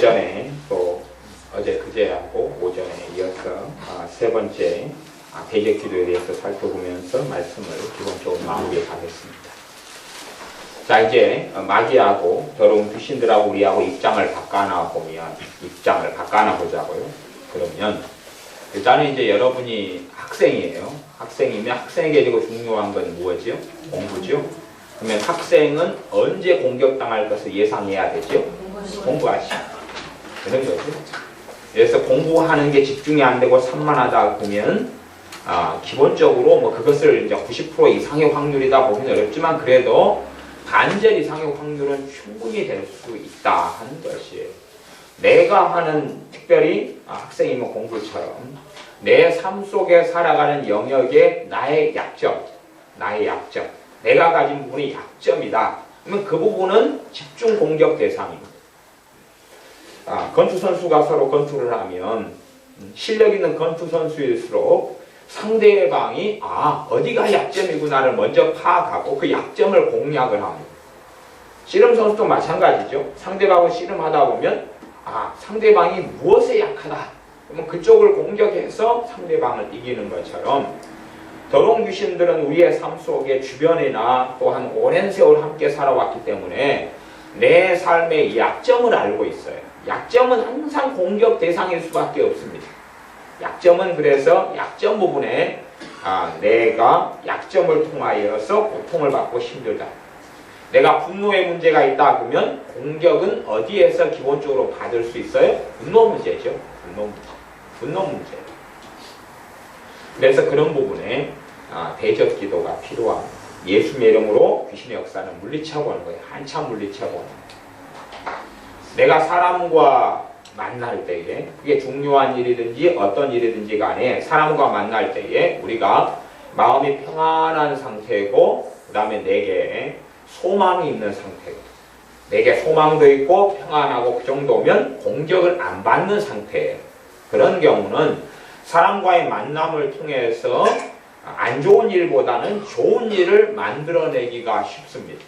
오전에 또 어제 그제하고 오전에 이어서 세 번째 대적 기도에 대해서 살펴보면서 말씀을 기본적으로 마무리하겠습니다. 자, 이제 마귀하고 더러운 귀신들하고 우리하고 입장을 바꿔나 보자고요. 그러면 일단은 이제 여러분이 학생이에요. 학생이면 학생에게 되고 중요한 건 무엇이요? 공부죠. 그러면 학생은 언제 공격당할 것을 예상해야 되죠? 공부하시죠. 그런 거죠. 그래서 공부하는 게 집중이 안 되고 산만하다 보면 기본적으로 뭐 그것을 이제 90% 이상의 확률이다 보기는 어렵지만 그래도 반절 이상의 확률은 충분히 될 수 있다 하는 것이에요. 내가 하는 특별히 학생이면 공부처럼 내 삶 속에 살아가는 영역의 나의 약점, 내가 가진 부분이 약점이다. 그러면 그 부분은 집중 공격 대상입니다. 건투 선수가 서로 건투를 하면 실력 있는 건투 선수일수록 상대방이 어디가 약점이구나를 먼저 파악하고 그 약점을 공략을 합니다. 씨름 선수도 마찬가지죠. 상대방을 씨름하다 보면 상대방이 무엇에 약하다. 그러면 그쪽을 공격해서 상대방을 이기는 것처럼 더러운 귀신들은 우리의 삶 속에 주변이나 또한 오랜 세월 함께 살아왔기 때문에 내 삶의 약점을 알고 있어요. 약점은 항상 공격 대상일 수밖에 없습니다. 약점은 그래서 약점 부분에 내가 약점을 통하여서 고통을 받고 힘들다. 내가 분노의 문제가 있다 그러면 공격은 어디에서 기본적으로 받을 수 있어요? 분노 문제죠. 분노 문제. 그래서 그런 부분에 대적 기도가 필요합니다. 예수님의 이름으로 귀신의 역사는 물리쳐고 하는 거예요. 한참 물리쳐고 하는 거예요. 내가 사람과 만날 때에 그게 중요한 일이든지 어떤 일이든지 간에 사람과 만날 때에 우리가 마음이 평안한 상태고 그 다음에 내게 소망이 있는 상태고 내게 소망도 있고 평안하고 그 정도면 공격을 안 받는 상태예요. 그런 경우는 사람과의 만남을 통해서 안 좋은 일보다는 좋은 일을 만들어내기가 쉽습니다.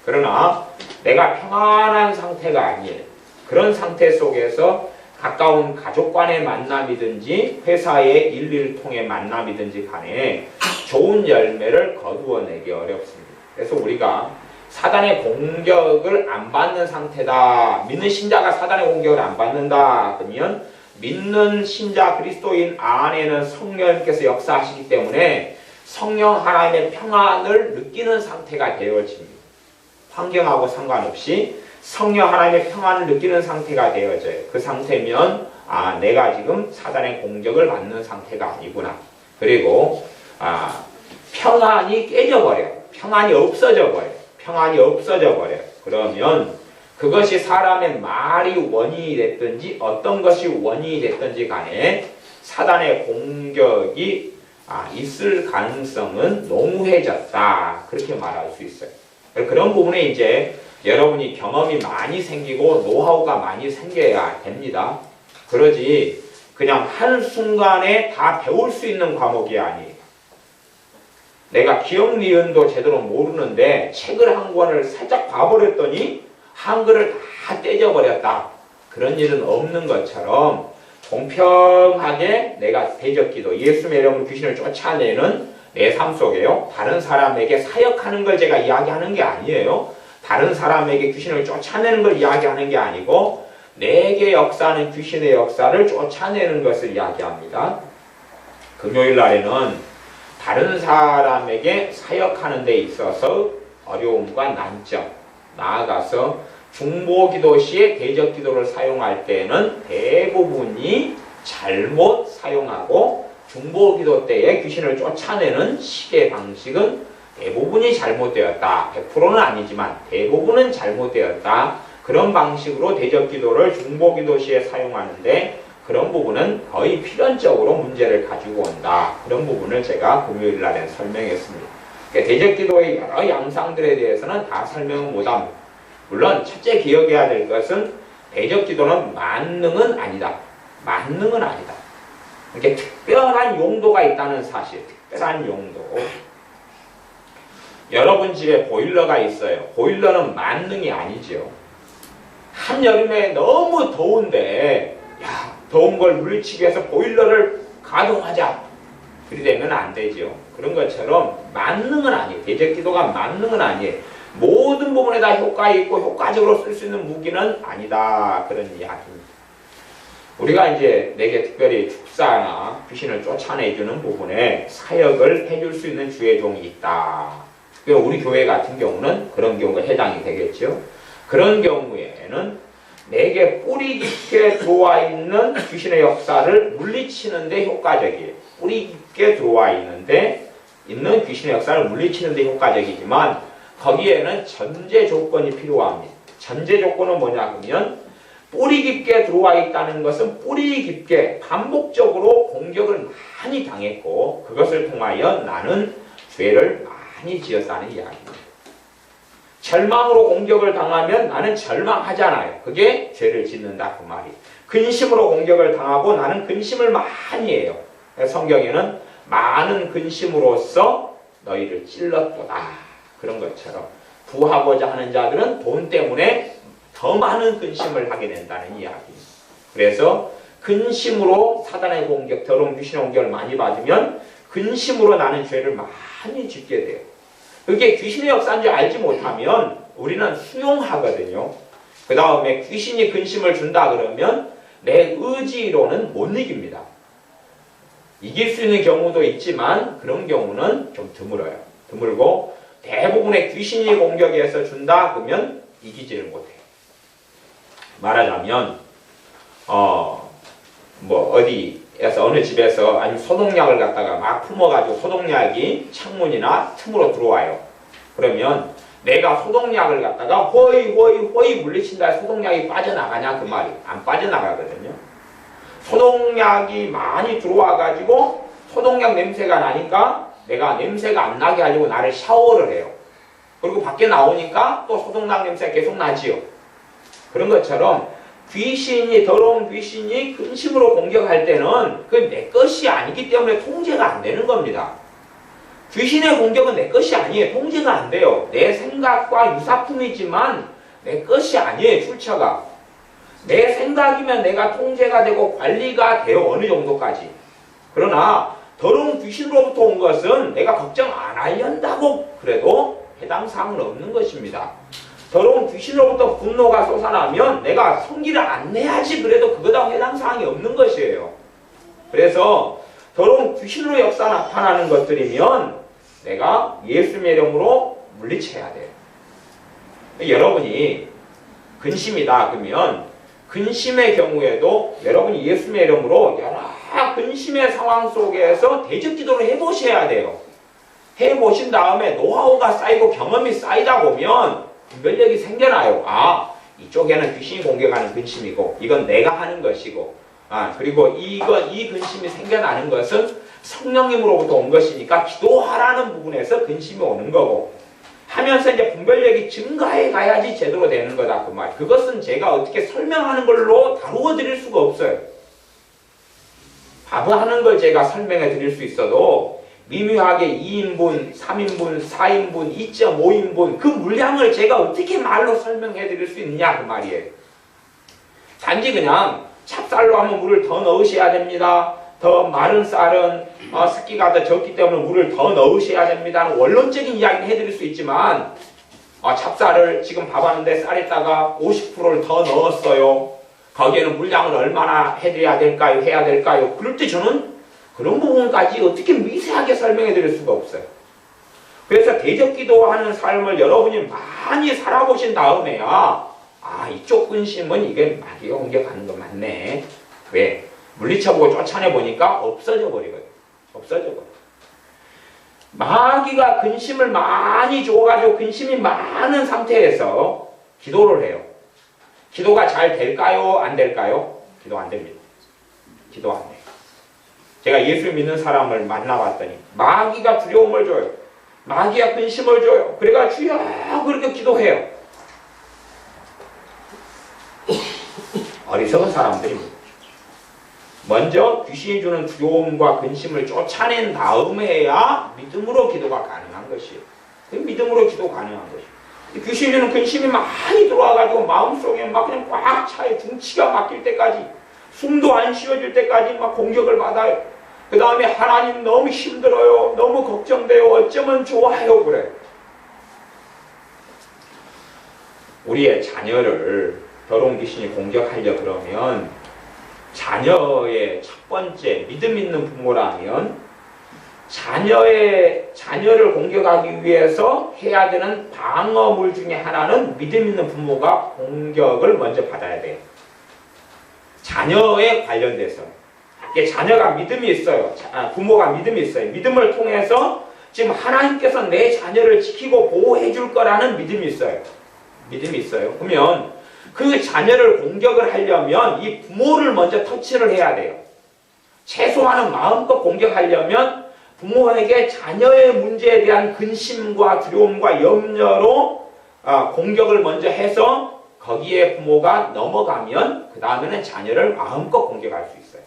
그러나 내가 평안한 상태가 아니에요. 그런 상태 속에서 가까운 가족 간의 만남이든지 회사의 일을 통해 만남이든지 간에 좋은 열매를 거두어내기 어렵습니다. 그래서 우리가 사단의 공격을 안 받는 상태다. 믿는 신자가 사단의 공격을 안 받는다. 그러면 믿는 신자 그리스도인 안에는 성령님께서 역사하시기 때문에 성령 하나님의 평안을 느끼는 상태가 되어집니다. 환경하고 상관없이 성령 하나님의 평안을 느끼는 상태가 되어져요. 그 상태면 내가 지금 사단의 공격을 받는 상태가 아니구나. 그리고 평안이 깨져버려요. 평안이 없어져 버려요. 그러면 그것이 사람의 말이 원인이 됐든지 어떤 것이 원인이 됐든지 간에 사단의 공격이 있을 가능성은 농후해졌다. 그렇게 말할 수 있어요. 그런 부분에 이제 여러분이 경험이 많이 생기고 노하우가 많이 생겨야 됩니다. 그러지 그냥 한순간에 다 배울 수 있는 과목이 아니에요. 내가 기억 니은도 제대로 모르는데 책을 한 권을 살짝 봐버렸더니 한글을 다 떼져버렸다. 그런 일은 없는 것처럼 공평하게 내가 대적기도 예수님의 이름으로 귀신을 쫓아내는 내 삶 속에요. 다른 사람에게 사역하는 걸 제가 이야기하는 게 아니에요. 다른 사람에게 귀신을 쫓아내는 걸 이야기하는 게 아니고 내게 역사하는 귀신의 역사를 쫓아내는 것을 이야기합니다. 금요일 날에는 다른 사람에게 사역하는 데 있어서 어려움과 난점, 나아가서 중보기도 시에 대적기도를 사용할 때는 대부분이 잘못 사용하고 중보기도 때에 귀신을 쫓아내는 시계 방식은 대부분이 잘못되었다. 100%는 아니지만 대부분은 잘못되었다. 그런 방식으로 대적기도를 중보기도 시에 사용하는데 그런 부분은 거의 필연적으로 문제를 가지고 온다. 그런 부분을 제가 금요일 날에 설명했습니다. 대적기도의 여러 양상들에 대해서는 다 설명은 못합니다. 물론 첫째 기억해야 될 것은 대적기도는 만능은 아니다. 이렇게 특별한 용도가 있다는 사실. 특별한 용도. 여러분 집에 보일러가 있어요. 보일러는 만능이 아니죠. 한여름에 너무 더운데 야, 더운 걸 물리치기 위해서 보일러를 가동하자. 그리 되면 안 되죠. 그런 것처럼 만능은 아니에요. 대적기도가 만능은 아니에요. 모든 부분에 다 효과 있고 효과적으로 쓸 수 있는 무기는 아니다. 그런 이야기입니다. 우리가 이제 내게 특별히 축사나 귀신을 쫓아내주는 부분에 사역을 해줄 수 있는 주의 종이 있다. 우리 교회 같은 경우는 그런 경우가 해당이 되겠죠. 그런 경우에는 내게 뿌리 깊게 들어와 있는 귀신의 역사를 물리치는 데 효과적이에요. 뿌리 깊게 들어와 있는 귀신의 역사를 물리치는 데 효과적이지만 거기에는 전제 조건이 필요합니다. 전제 조건은 뭐냐 그러면 뿌리 깊게 들어와 있다는 것은 뿌리 깊게 반복적으로 공격을 많이 당했고 그것을 통하여 나는 죄를 많이 지었다는 이야기입니다. 절망으로 공격을 당하면 나는 절망하잖아요. 그게 죄를 짓는다 그 말이에요. 근심으로 공격을 당하고 나는 근심을 많이 해요. 성경에는 많은 근심으로써 너희를 찔렀도다. 그런 것처럼 부하고자 하는 자들은 돈 때문에 더 많은 근심을 하게 된다는 이야기입니다. 그래서 근심으로 사단의 공격, 더러운 귀신의 공격을 많이 받으면 근심으로 나는 죄를 많이 짓게 돼요. 그게 귀신의 역사인 줄 알지 못하면 우리는 수용하거든요. 그 다음에 귀신이 근심을 준다 그러면 내 의지로는 못 이깁니다. 이길 수 있는 경우도 있지만 그런 경우는 좀 드물어요. 드물고 대부분의 귀신이 공격해서 준다 그러면 이기지를 못해요. 말하자면 어디에서 어느 집에서 아니면 소독약을 갖다가 막 품어가지고 소독약이 창문이나 틈으로 들어와요. 그러면 내가 소독약을 갖다가 호이 물리친다 해서 소독약이 빠져나가냐 그 말이 안 빠져나가거든요. 소독약이 많이 들어와가지고 소독약 냄새가 나니까 내가 냄새가 안 나게 하려고 나를 샤워를 해요. 그리고 밖에 나오니까 또 소독약 냄새가 계속 나지요. 그런 것처럼 더러운 귀신이 근심으로 공격할 때는 그 내 것이 아니기 때문에 통제가 안 되는 겁니다. 귀신의 공격은 내 것이 아니에요. 통제가 안 돼요. 내 생각과 유사품이지만 내 것이 아니에요. 출처가. 내 생각이면 내가 통제가 되고 관리가 돼요. 어느 정도까지. 그러나 더러운 귀신으로부터 온 것은 내가 걱정 안 하려한다고 그래도 해당 사항은 없는 것입니다. 더러운 귀신으로부터 분노가 솟아나면 내가 성기를 안 내야지 그래도 그거다 해당 사항이 없는 것이에요. 그래서 더러운 귀신으로 역사 나타나는 것들이면 내가 예수님의 이름으로 물리쳐야 돼요. 여러분이 근심이다 그러면 근심의 경우에도 여러분이 예수님의 이름으로 여러 근심의 상황 속에서 대적 기도를 해보셔야 돼요. 해보신 다음에 노하우가 쌓이고 경험이 쌓이다 보면 분별력이 생겨나요. 이쪽에는 귀신이 공격하는 근심이고 이건 내가 하는 것이고 그리고 이 근심이 생겨나는 것은 성령님으로부터 온 것이니까 기도하라는 부분에서 근심이 오는 거고 하면서 이제 분별력이 증가해 가야지 제대로 되는 거다 그 말. 그것은 제가 어떻게 설명하는 걸로 다루어 드릴 수가 없어요. 하는 걸 제가 설명해 드릴 수 있어도 미묘하게 2인분, 3인분, 4인분, 2.5인분 그 물량을 제가 어떻게 말로 설명해 드릴 수 있느냐 그 말이에요. 단지 그냥 찹쌀로 하면 물을 더 넣으셔야 됩니다. 더 마른 쌀은 습기가 더 적기 때문에 물을 더 넣으셔야 됩니다. 원론적인 이야기는 해드릴 수 있지만 찹쌀을 지금 밥하는데 쌀에다가 50%를 더 넣었어요. 거기에는 물량을 얼마나 해야 될까요? 그럴 때 저는 그런 부분까지 어떻게 미세하게 설명해 드릴 수가 없어요. 그래서 대적 기도하는 삶을 여러분이 많이 살아보신 다음에야 이쪽 근심은 이게 마귀가 공격하는 거 맞네. 왜? 물리쳐보고 쫓아내보니까 없어져 버리거든요. 없어져 버려. 마귀가 근심을 많이 줘가지고 근심이 많은 상태에서 기도를 해요. 기도가 잘 될까요? 안 될까요? 기도 안 됩니다. 기도 안 돼요. 제가 예수 믿는 사람을 만나봤더니 마귀가 두려움을 줘요. 마귀가 근심을 줘요. 그래가 주여 그렇게 기도해요. 어리석은 사람들입니다. 먼저 귀신이 주는 두려움과 근심을 쫓아낸 다음에야 믿음으로 기도가 가능한 것이에요. 믿음으로 기도 가능한 것이에요. 귀신에는 근심이 많이 들어와가지고 마음속에 막 그냥 꽉 차요. 중치가 막힐 때까지, 숨도 안 쉬어질 때까지 막 공격을 받아요. 그 다음에 하나님 너무 힘들어요. 너무 걱정돼요. 어쩌면 좋아요. 그래. 우리의 자녀를 더러운 귀신이 공격하려 그러면 자녀의 첫 번째 믿음 있는 부모라면 자녀를 공격하기 위해서 해야 되는 방어물 중에 하나는 믿음 있는 부모가 공격을 먼저 받아야 돼요. 자녀에 관련돼서 자녀가 믿음이 있어요. 부모가 믿음이 있어요. 믿음을 통해서 지금 하나님께서 내 자녀를 지키고 보호해 줄 거라는 믿음이 있어요. 믿음이 있어요. 그러면 그 자녀를 공격을 하려면 이 부모를 먼저 터치를 해야 돼요. 최소한은 마음껏 공격하려면 부모에게 자녀의 문제에 대한 근심과 두려움과 염려로 공격을 먼저 해서 거기에 부모가 넘어가면 그 다음에는 자녀를 마음껏 공격할 수 있어요.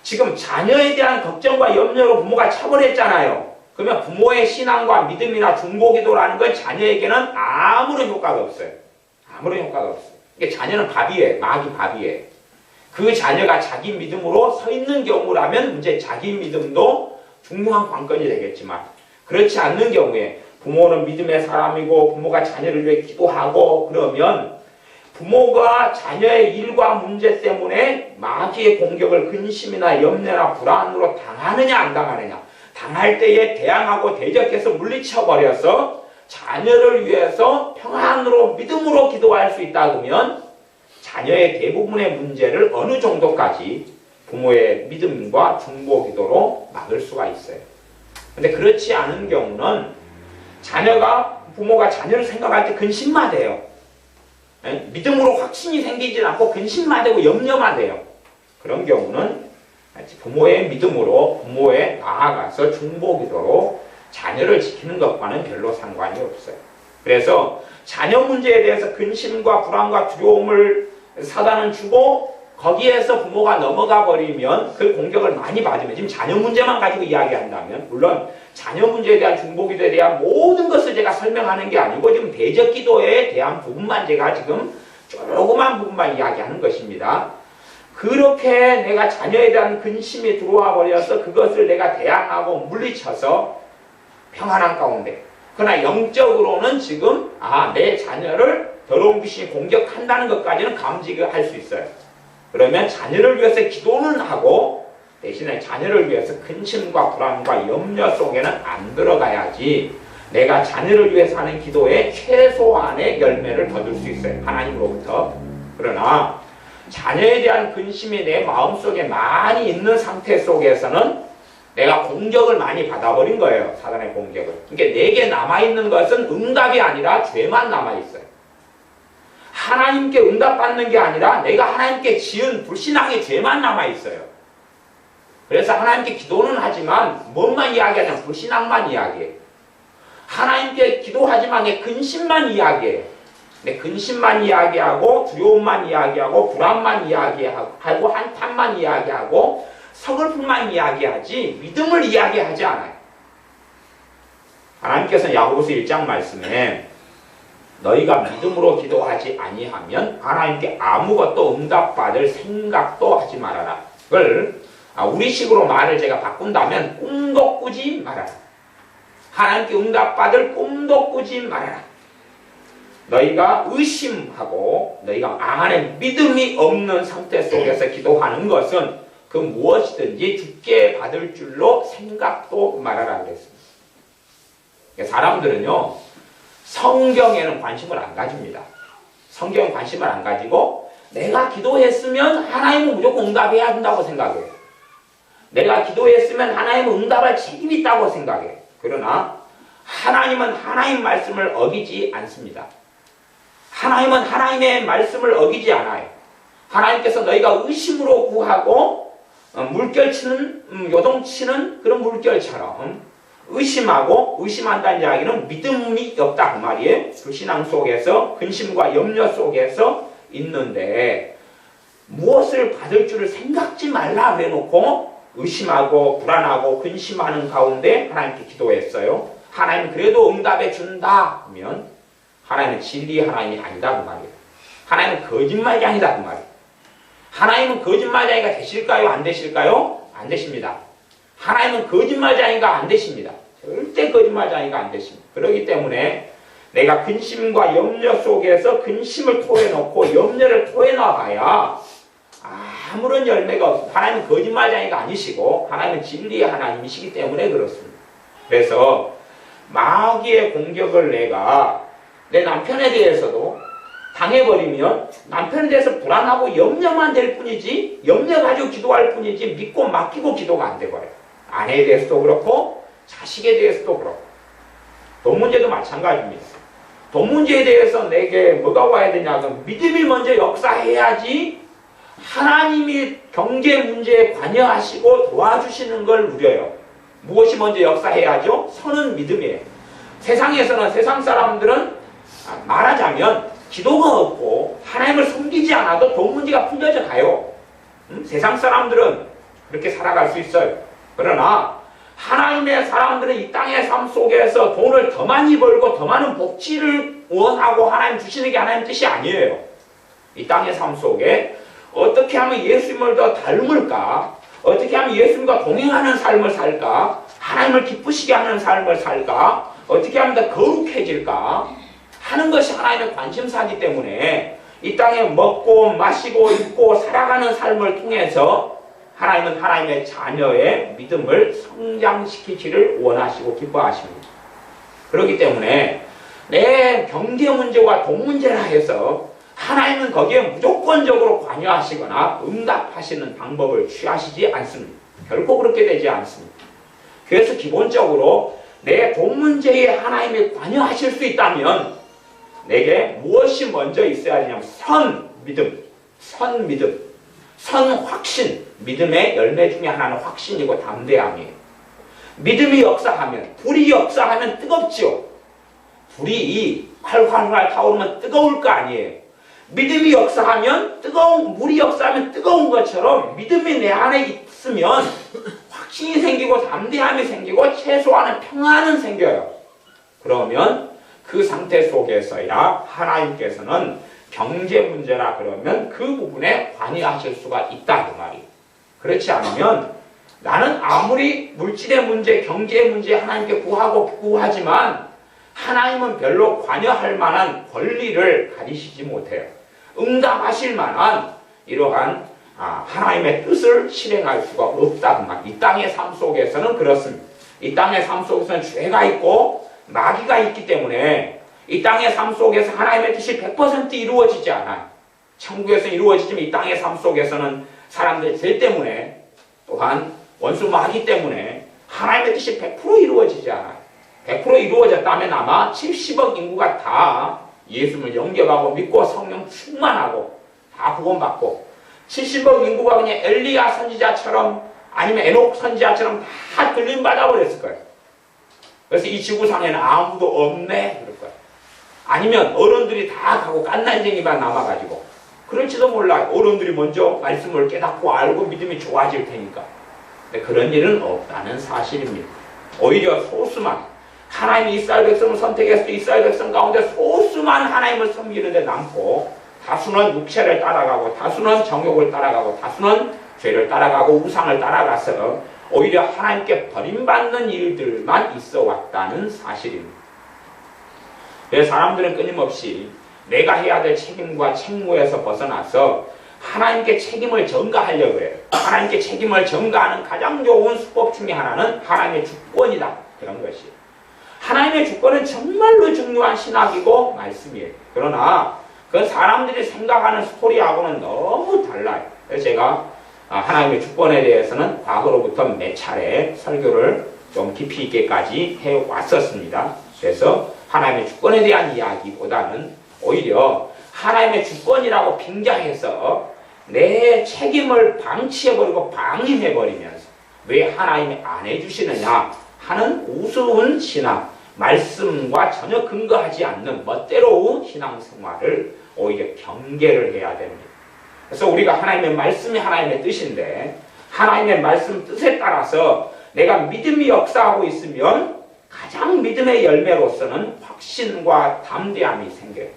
지금 자녀에 대한 걱정과 염려로 부모가 처벌했잖아요. 그러면 부모의 신앙과 믿음이나 중보기도라는 건 자녀에게는 아무런 효과가 없어요. 아무런 효과가 없어요. 이게 자녀는 밥이에요. 마귀 밥이에요. 그 자녀가 자기 믿음으로 서 있는 경우라면 이제 자기 믿음도 중요한 관건이 되겠지만 그렇지 않는 경우에 부모는 믿음의 사람이고 부모가 자녀를 위해 기도하고 그러면 부모가 자녀의 일과 문제 때문에 마귀의 공격을 근심이나 염려나 불안으로 당하느냐 안 당하느냐 당할 때에 대항하고 대적해서 물리쳐버려서 자녀를 위해서 평안으로 믿음으로 기도할 수 있다 그러면 자녀의 대부분의 문제를 어느 정도까지 부모의 믿음과 중보기도로 막을 수가 있어요. 근데 그렇지 않은 경우는 부모가 자녀를 생각할 때 근심만 돼요. 믿음으로 확신이 생기지 않고 근심만 되고 염려만 돼요. 그런 경우는 부모의 믿음으로 부모에 나아가서 중보기도로 자녀를 지키는 것과는 별로 상관이 없어요. 그래서 자녀 문제에 대해서 근심과 불안과 두려움을 사단은 주고 거기에서 부모가 넘어가 버리면 그 공격을 많이 받으면 지금 자녀 문제만 가지고 이야기한다면 물론 자녀 문제에 대한 중보기도에 대한 모든 것을 제가 설명하는 게 아니고 지금 대적기도에 대한 부분만 제가 지금 조그만 부분만 이야기하는 것입니다. 그렇게 내가 자녀에 대한 근심이 들어와 버려서 그것을 내가 대항하고 물리쳐서 평안한 가운데 그러나 영적으로는 지금 내 자녀를 더러운 귀신이 공격한다는 것까지는 감지할 수 있어요. 그러면 자녀를 위해서 기도는 하고 대신에 자녀를 위해서 근심과 불안과 염려 속에는 안 들어가야지 내가 자녀를 위해서 하는 기도에 최소한의 열매를 거둘 수 있어요. 하나님으로부터. 그러나 자녀에 대한 근심이 내 마음속에 많이 있는 상태 속에서는 내가 공격을 많이 받아버린 거예요. 사단의 공격을. 그러니까 내게 남아있는 것은 응답이 아니라 죄만 남아있어요. 하나님께 응답받는 게 아니라 내가 하나님께 지은 불신앙의 죄만 남아있어요. 그래서 하나님께 기도는 하지만 뭔만 이야기하냐면 불신앙만 이야기해요. 하나님께 기도하지만 내 근심만 이야기해요. 내 근심만 이야기하고 두려움만 이야기하고 불안만 이야기하고 한탄만 이야기하고 서글픔만 이야기하지 믿음을 이야기하지 않아요. 하나님께서는 야고보서 1장 말씀에 너희가 믿음으로 기도하지 아니하면 하나님께 아무것도 응답받을 생각도 하지 말아라. 그걸 우리식으로 말을 제가 바꾼다면 꿈도 꾸지 말아라. 하나님께 응답받을 꿈도 꾸지 말아라. 너희가 의심하고 너희가 안에 믿음이 없는 상태 속에서 기도하는 것은 그 무엇이든지 죽게 받을 줄로 생각도 말하라 그랬습니다. 사람들은요 성경에는 관심을 안 가집니다. 성경은 관심을 안 가지고 내가 기도했으면 하나님은 무조건 응답해야 한다고 생각해요. 내가 기도했으면 하나님은 응답할 책임이 있다고 생각해요. 그러나 하나님은 하나님 말씀을 어기지 않습니다. 하나님은 하나님의 말씀을 어기지 않아요. 하나님께서 너희가 의심으로 구하고 물결치는 요동치는 그런 물결처럼 의심하고 의심한다는 이야기는 믿음이 없다 그 말이에요. 불신앙 속에서 근심과 염려 속에서 있는데 무엇을 받을 줄을 생각지 말라 해놓고 의심하고 불안하고 근심하는 가운데 하나님께 기도했어요. 하나님은 그래도 응답해 준다 하면 하나님은 진리의 하나님이 아니다 그 말이에요. 하나님은 거짓말장이다 그 말이에요. 하나님은 거짓말장이가 되실까요? 안 되실까요? 안 되십니다. 하나님은 거짓말장이가 안 되십니다. 절대 거짓말장이가 안 되십니다. 그렇기 때문에 내가 근심과 염려 속에서 근심을 토해놓고 염려를 토해놔봐야 아무런 열매가 없습니다. 하나님은 거짓말장이가 아니시고 하나님은 진리의 하나님이시기 때문에 그렇습니다. 그래서 마귀의 공격을 내가 내 남편에 대해서도 당해버리면 남편에 대해서 불안하고 염려만 될 뿐이지 염려 가지고 기도할 뿐이지 믿고 맡기고 기도가 안 돼버려요. 아내에 대해서도 그렇고 자식에 대해서도 그렇고 돈 문제도 마찬가지입니다. 돈 문제에 대해서 내게 뭐가 와야 되냐면 믿음이 먼저 역사해야지 하나님이 경제 문제에 관여하시고 도와주시는 걸 누려요. 무엇이 먼저 역사해야죠? 선은 믿음이에요. 세상에서는 세상 사람들은 말하자면 기도가 없고 하나님을 숨기지 않아도 돈 문제가 풀려져 가요. 세상 사람들은 그렇게 살아갈 수 있어요. 그러나 하나님의 사람들은 이 땅의 삶 속에서 돈을 더 많이 벌고 더 많은 복지를 원하고 하나님 주시는 게 하나님 뜻이 아니에요. 이 땅의 삶 속에 어떻게 하면 예수님을 더 닮을까? 어떻게 하면 예수님과 동행하는 삶을 살까? 하나님을 기쁘시게 하는 삶을 살까? 어떻게 하면 더 거룩해질까? 하는 것이 하나님의 관심사이기 때문에 이 땅에 먹고 마시고 입고 살아가는 삶을 통해서 하나님은 하나님의 자녀의 믿음을 성장시키기를 원하시고 기뻐하십니다. 그렇기 때문에 내 경제 문제와 돈 문제라 해서 하나님은 거기에 무조건적으로 관여하시거나 응답하시는 방법을 취하시지 않습니다. 결코 그렇게 되지 않습니다. 그래서 기본적으로 내 돈 문제에 하나님이 관여하실 수 있다면 내게 무엇이 먼저 있어야 되냐면 선 믿음, 선 확신, 믿음의 열매 중에 하나는 확신이고 담대함이에요. 믿음이 역사하면, 불이 역사하면 뜨겁죠. 불이 활활활 타오르면 뜨거울 거 아니에요. 믿음이 역사하면 물이 역사하면 뜨거운 것처럼 믿음이 내 안에 있으면 확신이 생기고 담대함이 생기고 최소한은 평안은 생겨요. 그러면 그 상태 속에서야 하나님께서는 경제 문제라 그러면 그 부분에 관여하실 수가 있다 그 말이에요. 그렇지 않으면 나는 아무리 물질의 문제, 경제의 문제 하나님께 구하지만 하나님은 별로 관여할 만한 권리를 가지시지 못해요. 응답하실 만한 이러한 하나님의 뜻을 실행할 수가 없다 그 말이에요. 이 땅의 삶 속에서는 그렇습니다. 이 땅의 삶 속에서는 죄가 있고 마귀가 있기 때문에 이 땅의 삶 속에서 하나님의 뜻이 100% 이루어지지 않아요. 천국에서 이루어지지만 이 땅의 삶 속에서는 사람들의 죄 때문에 또한 원수 마귀 때문에 하나님의 뜻이 100% 이루어지지 않아요. 100% 이루어졌다면 아마 70억 인구가 다 예수님을 영접하고 믿고 성령 충만하고 다 구원받고 70억 인구가 그냥 엘리야 선지자처럼 아니면 에녹 선지자처럼 다 들림받아 버렸을 거예요. 그래서 이 지구상에는 아무도 없네 그럴 거예요. 아니면 어른들이 다 가고 깐난쟁이만 남아가지고 그럴지도 몰라요. 어른들이 먼저 말씀을 깨닫고 알고 믿음이 좋아질 테니까. 근데 그런 일은 없다는 사실입니다. 오히려 소수만 하나님이 이스라엘 백성을 선택했을 때 이스라엘 백성 가운데 소수만 하나님을 섬기는 데 남고 다수는 육체를 따라가고 다수는 정욕을 따라가고 다수는 죄를 따라가고 우상을 따라가서 오히려 하나님께 버림받는 일들만 있어 왔다는 사실입니다. 그래서 사람들은 끊임없이 내가 해야 될 책임과 책무에서 벗어나서 하나님께 책임을 전가하려고 해요. 하나님께 책임을 전가하는 가장 좋은 수법 중에 하나는 하나님의 주권이다. 그런 것이에요. 하나님의 주권은 정말로 중요한 신학이고 말씀이에요. 그러나 그 사람들이 생각하는 스토리하고는 너무 달라요. 그래서 제가 하나님의 주권에 대해서는 과거로부터 몇 차례 설교를 좀 깊이 있게까지 해왔었습니다. 그래서 하나님의 주권에 대한 이야기보다는 오히려 하나님의 주권이라고 빙자해서 내 책임을 방치해버리고 방임해버리면서 왜 하나님이 안 해주시느냐 하는 우스운 신앙, 말씀과 전혀 근거하지 않는 멋대로운 신앙생활을 오히려 경계를 해야 됩니다. 그래서 우리가 하나님의 말씀이 하나님의 뜻인데 하나님의 말씀 뜻에 따라서 내가 믿음이 역사하고 있으면 가장 믿음의 열매로서는 확신과 담대함이 생겨요.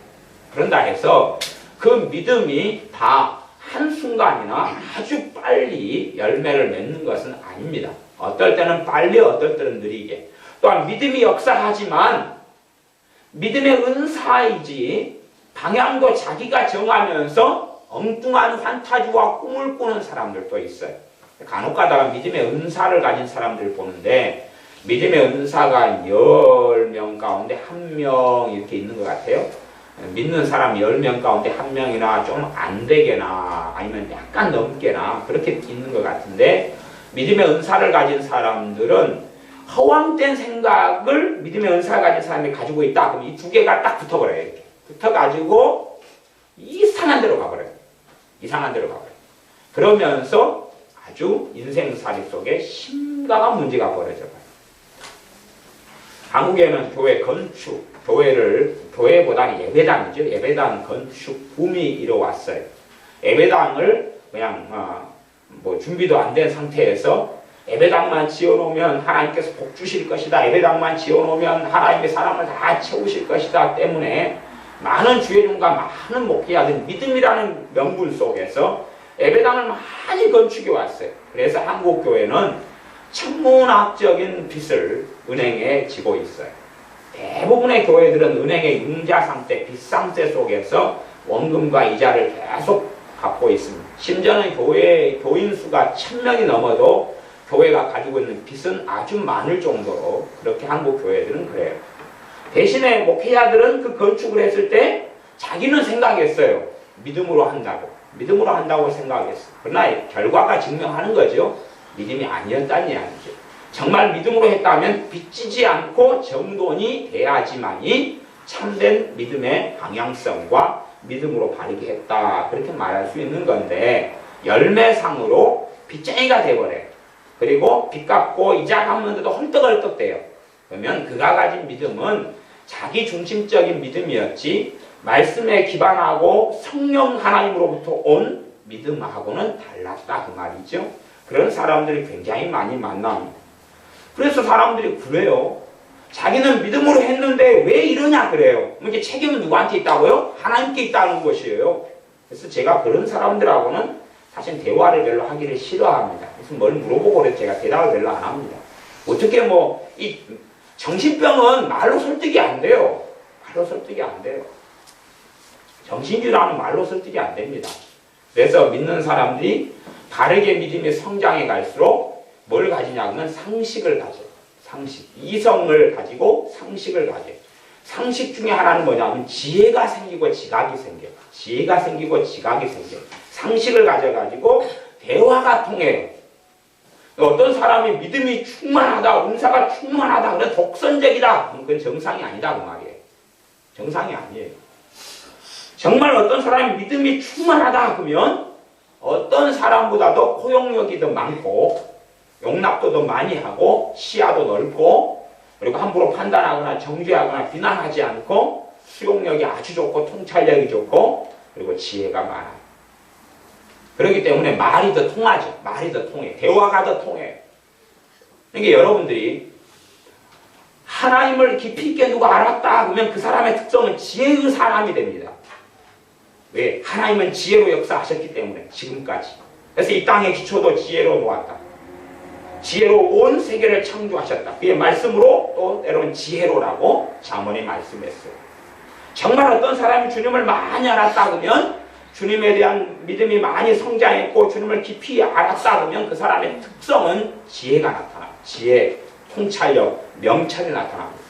그런다 해서 그 믿음이 다 한순간이나 아주 빨리 열매를 맺는 것은 아닙니다. 어떨 때는 빨리, 어떨 때는 느리게. 또한 믿음이 역사하지만 믿음의 은사이지 방향도 자기가 정하면서 엉뚱한 판타지와 꿈을 꾸는 사람들도 있어요. 간혹 가다가 믿음의 은사를 가진 사람들을 보는데 믿음의 은사가 10명 가운데 1명 이렇게 있는 것 같아요. 믿는 사람 10명 가운데 1명이나 좀 안 되게나 아니면 약간 넘게나 그렇게 있는 것 같은데, 믿음의 은사를 가진 사람들은 허황된 생각을 믿음의 은사를 가진 사람이 가지고 있다. 그럼 이 두 개가 딱 붙어버려요. 이렇게 붙어가지고 이상한 데로 가버려요. 이상한 데로 가버려요. 그러면서 아주 인생살이 속에 심각한 문제가 벌어져요. 한국에는 교회 건축, 교회보다는 예배당이죠. 예배당 건축 붐이 이뤄왔어요. 예배당을 그냥 뭐 준비도 안 된 상태에서 예배당만 지어놓으면 하나님께서 복 주실 것이다. 예배당만 지어놓으면 하나님의 사람을 다 채우실 것이다. 때문에 많은 주회중과 많은 목회자들 믿음이라는 명분 속에서 예배당을 많이 건축해 왔어요. 그래서 한국 교회는 천문학적인 빚을 은행에 지고 있어요. 대부분의 교회들은 은행의 융자 상태, 빚 상태 속에서 원금과 이자를 계속 갚고 있습니다. 심지어는 교인 수가 1000명이 넘어도 교회가 가지고 있는 빚은 아주 많을 정도로 그렇게 한국 교회들은 그래요. 대신에 목회자들은 그 건축을 했을 때 자기는 생각했어요. 믿음으로 한다고. 믿음으로 한다고 생각했어요. 그러나 결과가 증명하는 거죠. 믿음이 아니었다는 이야기죠. 정말 믿음으로 했다면 빚지지 않고 정돈이 돼야지만이 참된 믿음의 방향성과 믿음으로 바르게 했다. 그렇게 말할 수 있는 건데, 열매상으로 빚쟁이가 돼버려요. 그리고 빚 갚고 이자 갚는데도 헐떡헐떡대요. 그러면 그가 가진 믿음은 자기 중심적인 믿음이었지 말씀에 기반하고 성령 하나님으로부터 온 믿음하고는 달랐다 그 말이죠. 그런 사람들이 굉장히 많이 만납니다. 그래서 사람들이 그래요. 자기는 믿음으로 했는데 왜 이러냐 그래요. 이게 책임은 누구한테 있다고요? 하나님께 있다는 것이에요. 그래서 제가 그런 사람들하고는 사실 대화를 별로 하기를 싫어합니다. 그래서 뭘 물어보고 그래서 제가 대답을 별로 안 합니다. 어떻게 이 정신병은 말로 설득이 안 돼요. 말로 설득이 안 돼요. 정신주라는 말로 설득이 안 됩니다. 그래서 믿는 사람들이 바르게 믿음이 성장해 갈수록 뭘 가지냐 하면 상식을 가져요. 상식. 이성을 가지고 상식을 가져요. 상식 중에 하나는 뭐냐면 지혜가 생기고 지각이 생겨요. 지혜가 생기고 지각이 생겨요. 상식을 가져가지고 대화가 통해요. 어떤 사람이 믿음이 충만하다, 은사가 충만하다, 그래 독선적이다. 그건 정상이 아니다 그 말이에요. 정상이 아니에요. 정말 어떤 사람이 믿음이 충만하다 그러면 어떤 사람보다도 포용력이 더 많고 용납도 더 많이 하고 시야도 넓고 그리고 함부로 판단하거나 정죄하거나 비난하지 않고 수용력이 아주 좋고 통찰력이 좋고 그리고 지혜가 많아요. 그렇기 때문에 말이 더 통하죠. 말이 더 통해. 대화가 더 통해요. 그러니까 여러분들이 하나님을 깊이 있게 누가 알았다 그러면 그 사람의 특성은 지혜의 사람이 됩니다. 왜? 하나님은 지혜로 역사하셨기 때문에 지금까지. 그래서 이 땅의 기초도 지혜로 놓았다. 지혜로 온 세계를 창조하셨다. 그의 말씀으로 또 때로는 지혜로라고 잠언이 말씀했어요. 정말 어떤 사람이 주님을 많이 알았다 그러면 주님에 대한 믿음이 많이 성장했고 주님을 깊이 알았다 그러면 그 사람의 특성은 지혜가 나타납니다. 지혜, 통찰력, 명철이 나타납니다.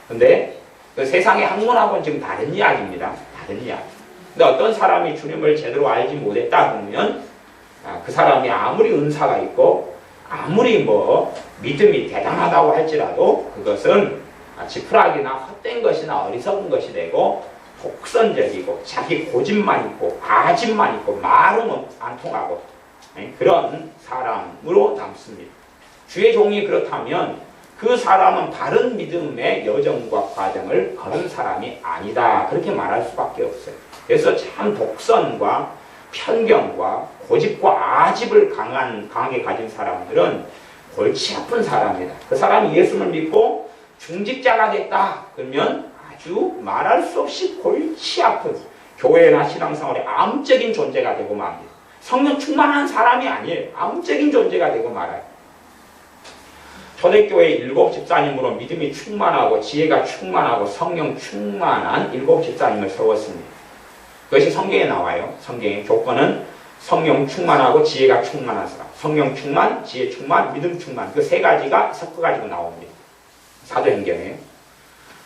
그런데 그 세상의 학문하고는 지금 다른 이야기입니다. 다른 이야기. 근데 어떤 사람이 주님을 제대로 알지 못했다 그러면 그 사람이 아무리 은사가 있고 아무리 믿음이 대단하다고 할지라도 그것은 지푸라기나 헛된 것이나 어리석은 것이 되고 독선적이고 자기 고집만 있고 아집만 있고 말은 안 통하고 그런 사람으로 남습니다. 주의 종이 그렇다면 그 사람은 바른 믿음의 여정과 과정을 걸은 사람이 아니다. 그렇게 말할 수밖에 없어요. 그래서 참 독선과 편견과 고집과 아집을 강하게 가진 사람들은 골치 아픈 사람이다. 그 사람이 예수를 믿고 중직자가 됐다. 그러면 아주 말할 수 없이 골치 아픈 교회나 신앙생활의 암적인 존재가 되고 맙니다. 성령 충만한 사람이 아니에요. 암적인 존재가 되고 말아요. 초대교회 7 집사님으로 믿음이 충만하고 지혜가 충만하고 성령 충만한 7 집사님을 세웠습니다. 그것이 성경에 나와요. 성경의 조건은 성령 충만하고 지혜가 충만한 사람. 성령 충만, 지혜 충만, 믿음 충만. 그 세 가지가 섞어가지고 나옵니다. 사도행전에.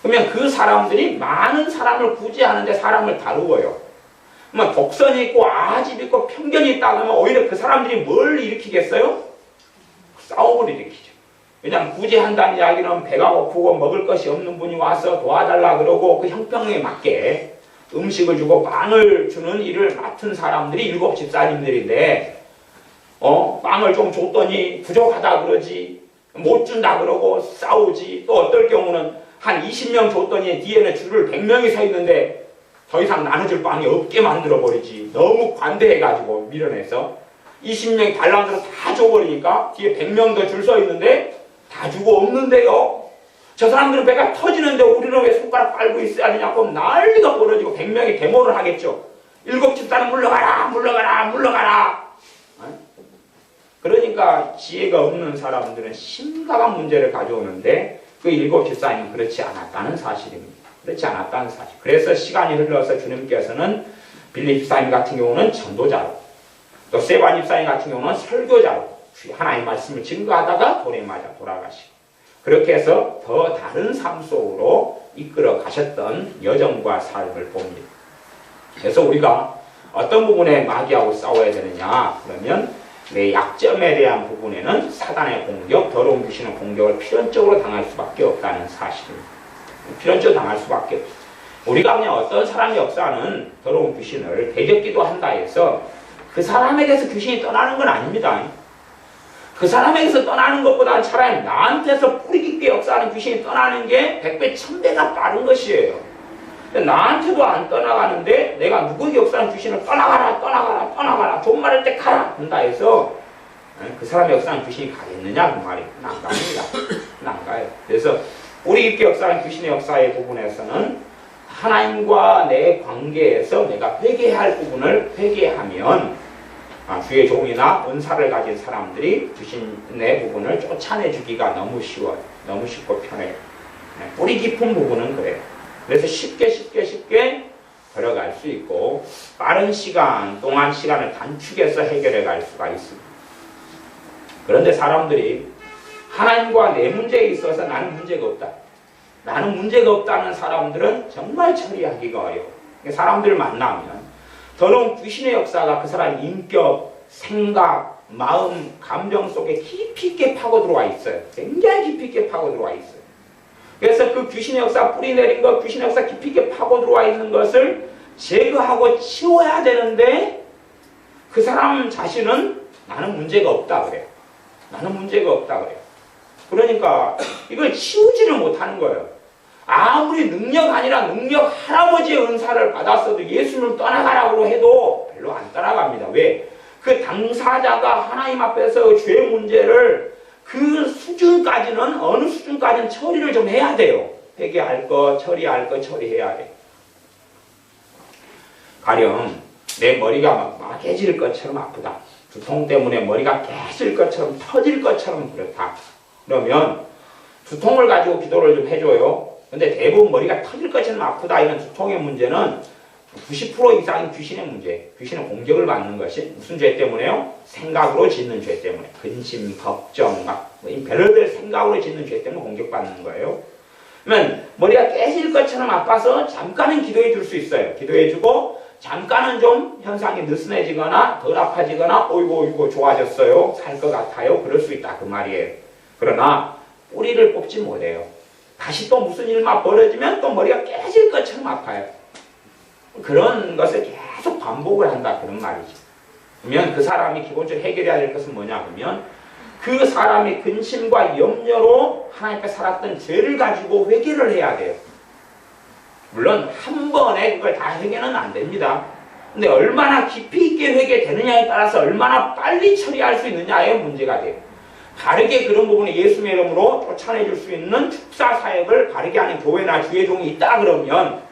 그러면 그 사람들이 많은 사람을 구제하는데 사람을 다루어요. 그러면 독선이 있고 아집이 있고 편견이 있다 그러면 오히려 그 사람들이 뭘 일으키겠어요? 싸움을 일으키죠. 왜냐하면 구제한다는 이야기는 배가 고프고 먹을 것이 없는 분이 와서 도와달라 그러고 그 형평에 맞게 음식을 주고 빵을 주는 일을 맡은 사람들이 7 집사님들인데 빵을 좀 줬더니 부족하다 그러지, 못 준다 그러고 싸우지, 또 어떨 경우는 한 20명 줬더니 뒤에는 줄을 100명이 서 있는데 더 이상 나눠줄 빵이 없게 만들어버리지. 너무 관대해가지고 밀어내서 20명이 달라는 대로 다 줘버리니까 뒤에 100명 더 줄 서 있는데 다 주고 없는데요. 저 사람들은 배가 터지는데 우리는 왜 손가락 빨고 있어야 되냐고 난리가 벌어지고 100명이 데모를 하겠죠. 7 집사는 물러가라 물러가라 물러가라. 그러니까 지혜가 없는 사람들은 심각한 문제를 가져오는데 그 7 집사님은 그렇지 않았다는 사실입니다. 그렇지 않았다는 사실. 그래서 시간이 흘러서 주님께서는 빌립 집사님 같은 경우는 전도자로, 또 세반 집사님 같은 경우는 설교자로 하나님의 말씀을 증거하다가 돌에 맞아 돌아가시고, 그렇게 해서 더 다른 삶 속으로 이끌어 가셨던 여정과 삶을 봅니다. 그래서 우리가 어떤 부분에 마귀하고 싸워야 되느냐 그러면 내 약점에 대한 부분에는 사단의 공격, 더러운 귀신의 공격을 필연적으로 당할 수밖에 없다는 사실입니다. 필연적으로 당할 수밖에 없어요. 우리가 그냥 어떤 사람의 역사는 더러운 귀신을 대적기도 한다 해서 그 사람에게서 귀신이 떠나는 건 아닙니다. 그 사람에게서 떠나는 것보다는 차라리 나한테서 뿌리 깊게 역사하는 귀신이 떠나는 게 100배, 1000배가 빠른 것이에요. 나한테도 안 떠나가는데 내가 누구에게 역사하는 귀신을 떠나가라 떠나가라 떠나가라 좀 말할 때 가라 한다 해서 그 사람의 역사하는 귀신이 가겠느냐 그 말이에요. 안 갑니다. 안 가요. 그래서 뿌리 깊게 역사하는 귀신의 역사의 부분에서는 하나님과 내 관계에서 내가 회개해야 할 부분을 회개하면 주의 종이나 은사를 가진 사람들이 귀신의 부분을 쫓아내주기가 너무 쉬워요. 너무 쉽고 편해요. 뿌리 깊은 부분은 그래요. 그래서 쉽게 걸어갈 수 있고 빠른 시간 동안 시간을 단축해서 해결해 갈 수가 있습니다. 그런데 사람들이 하나님과 내 문제에 있어서 나는 문제가 없다. 나는 문제가 없다는 사람들은 정말 처리하기가 어려워. 사람들을 만나면 더러운 귀신의 역사가 그 사람의 인격, 생각, 마음, 감정 속에 깊이 있게 파고 들어와 있어요. 굉장히 깊이 있게 파고 들어와 있어요. 그래서 그 귀신의 역사 뿌리 내린 것, 귀신의 역사 깊이 있게 파고 들어와 있는 것을 제거하고 치워야 되는데 그 사람 자신은 나는 문제가 없다 그래요. 나는 문제가 없다 그래요. 그러니까 이걸 치우지를 못하는 거예요. 아무리 능력 아니라 능력 할아버지의 은사를 받았어도 예수님을 떠나가라고 해도 별로 안 떠나갑니다. 왜? 그 당사자가 하나님 앞에서 죄 문제를 그 수준까지는 어느 수준까지는 처리를 좀 해야 돼요. 회개할 거, 처리할 거 처리해야 돼. 가령 내 머리가 막 깨질 것처럼 아프다. 두통 때문에 머리가 깨질 것처럼 터질 것처럼 그렇다. 그러면 두통을 가지고 기도를 좀 해줘요. 근데 대부분 머리가 터질 것처럼 아프다 이런 두통의 문제는 90% 이상이 귀신의 문제, 귀신의 공격을 받는 것이 무슨 죄 때문에요? 생각으로 짓는 죄 때문에. 근심, 걱정, 별의별 생각으로 짓는 죄 때문에 공격받는 거예요. 그러면 머리가 깨질 것처럼 아파서 잠깐은 기도해 줄 수 있어요. 기도해 주고 잠깐은 좀 현상이 느슨해지거나 덜 아파지거나 어이구 좋아졌어요. 살 것 같아요. 그럴 수 있다 그 말이에요. 그러나 뿌리를 뽑지 못해요. 다시 또 무슨 일만 벌어지면 또 머리가 깨질 것처럼 아파요. 그런 것을 계속 반복을 한다 그런 말이죠. 그러면 그 사람이 기본적으로 해결해야 될 것은 뭐냐 그러면 그 사람이 근심과 염려로 하나님 앞에 살았던 죄를 가지고 회개를 해야 돼요. 물론 한 번에 그걸 다 회개는 안 됩니다. 근데 얼마나 깊이 있게 회개되느냐에 따라서 얼마나 빨리 처리할 수 있느냐의 문제가 돼요. 바르게 그런 부분에 예수의 이름으로 쫓아내줄 수 있는 축사 사역을 바르게 하는 교회나 주의 종이 있다 그러면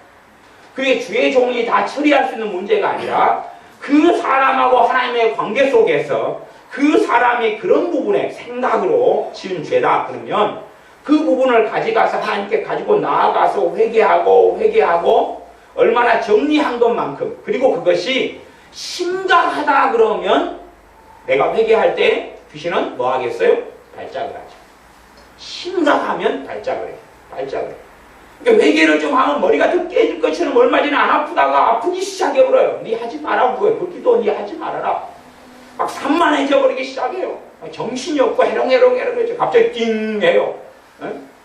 그게 주의 종이 다 처리할 수 있는 문제가 아니라 그 사람하고 하나님의 관계 속에서 그 사람이 그런 부분에 생각으로 지은 죄다 그러면 그 부분을 가져가서 하나님께 가지고 나아가서 회개하고 얼마나 정리한 것만큼 그리고 그것이 심각하다 그러면 내가 회개할 때 귀신은 뭐 하겠어요? 발작을 하죠. 심각하면 발작을 해요. 그러니까 회개를 좀 하면 머리가 더 깨질 것처럼 얼마 전에 안 아프다가 아프기 시작해버려요. 니 하지 말라고 그 기도 니 하지 말아라. 막 산만해져 버리기 시작해요. 정신이 없고 해롱해롱 갑자기 띵 해요.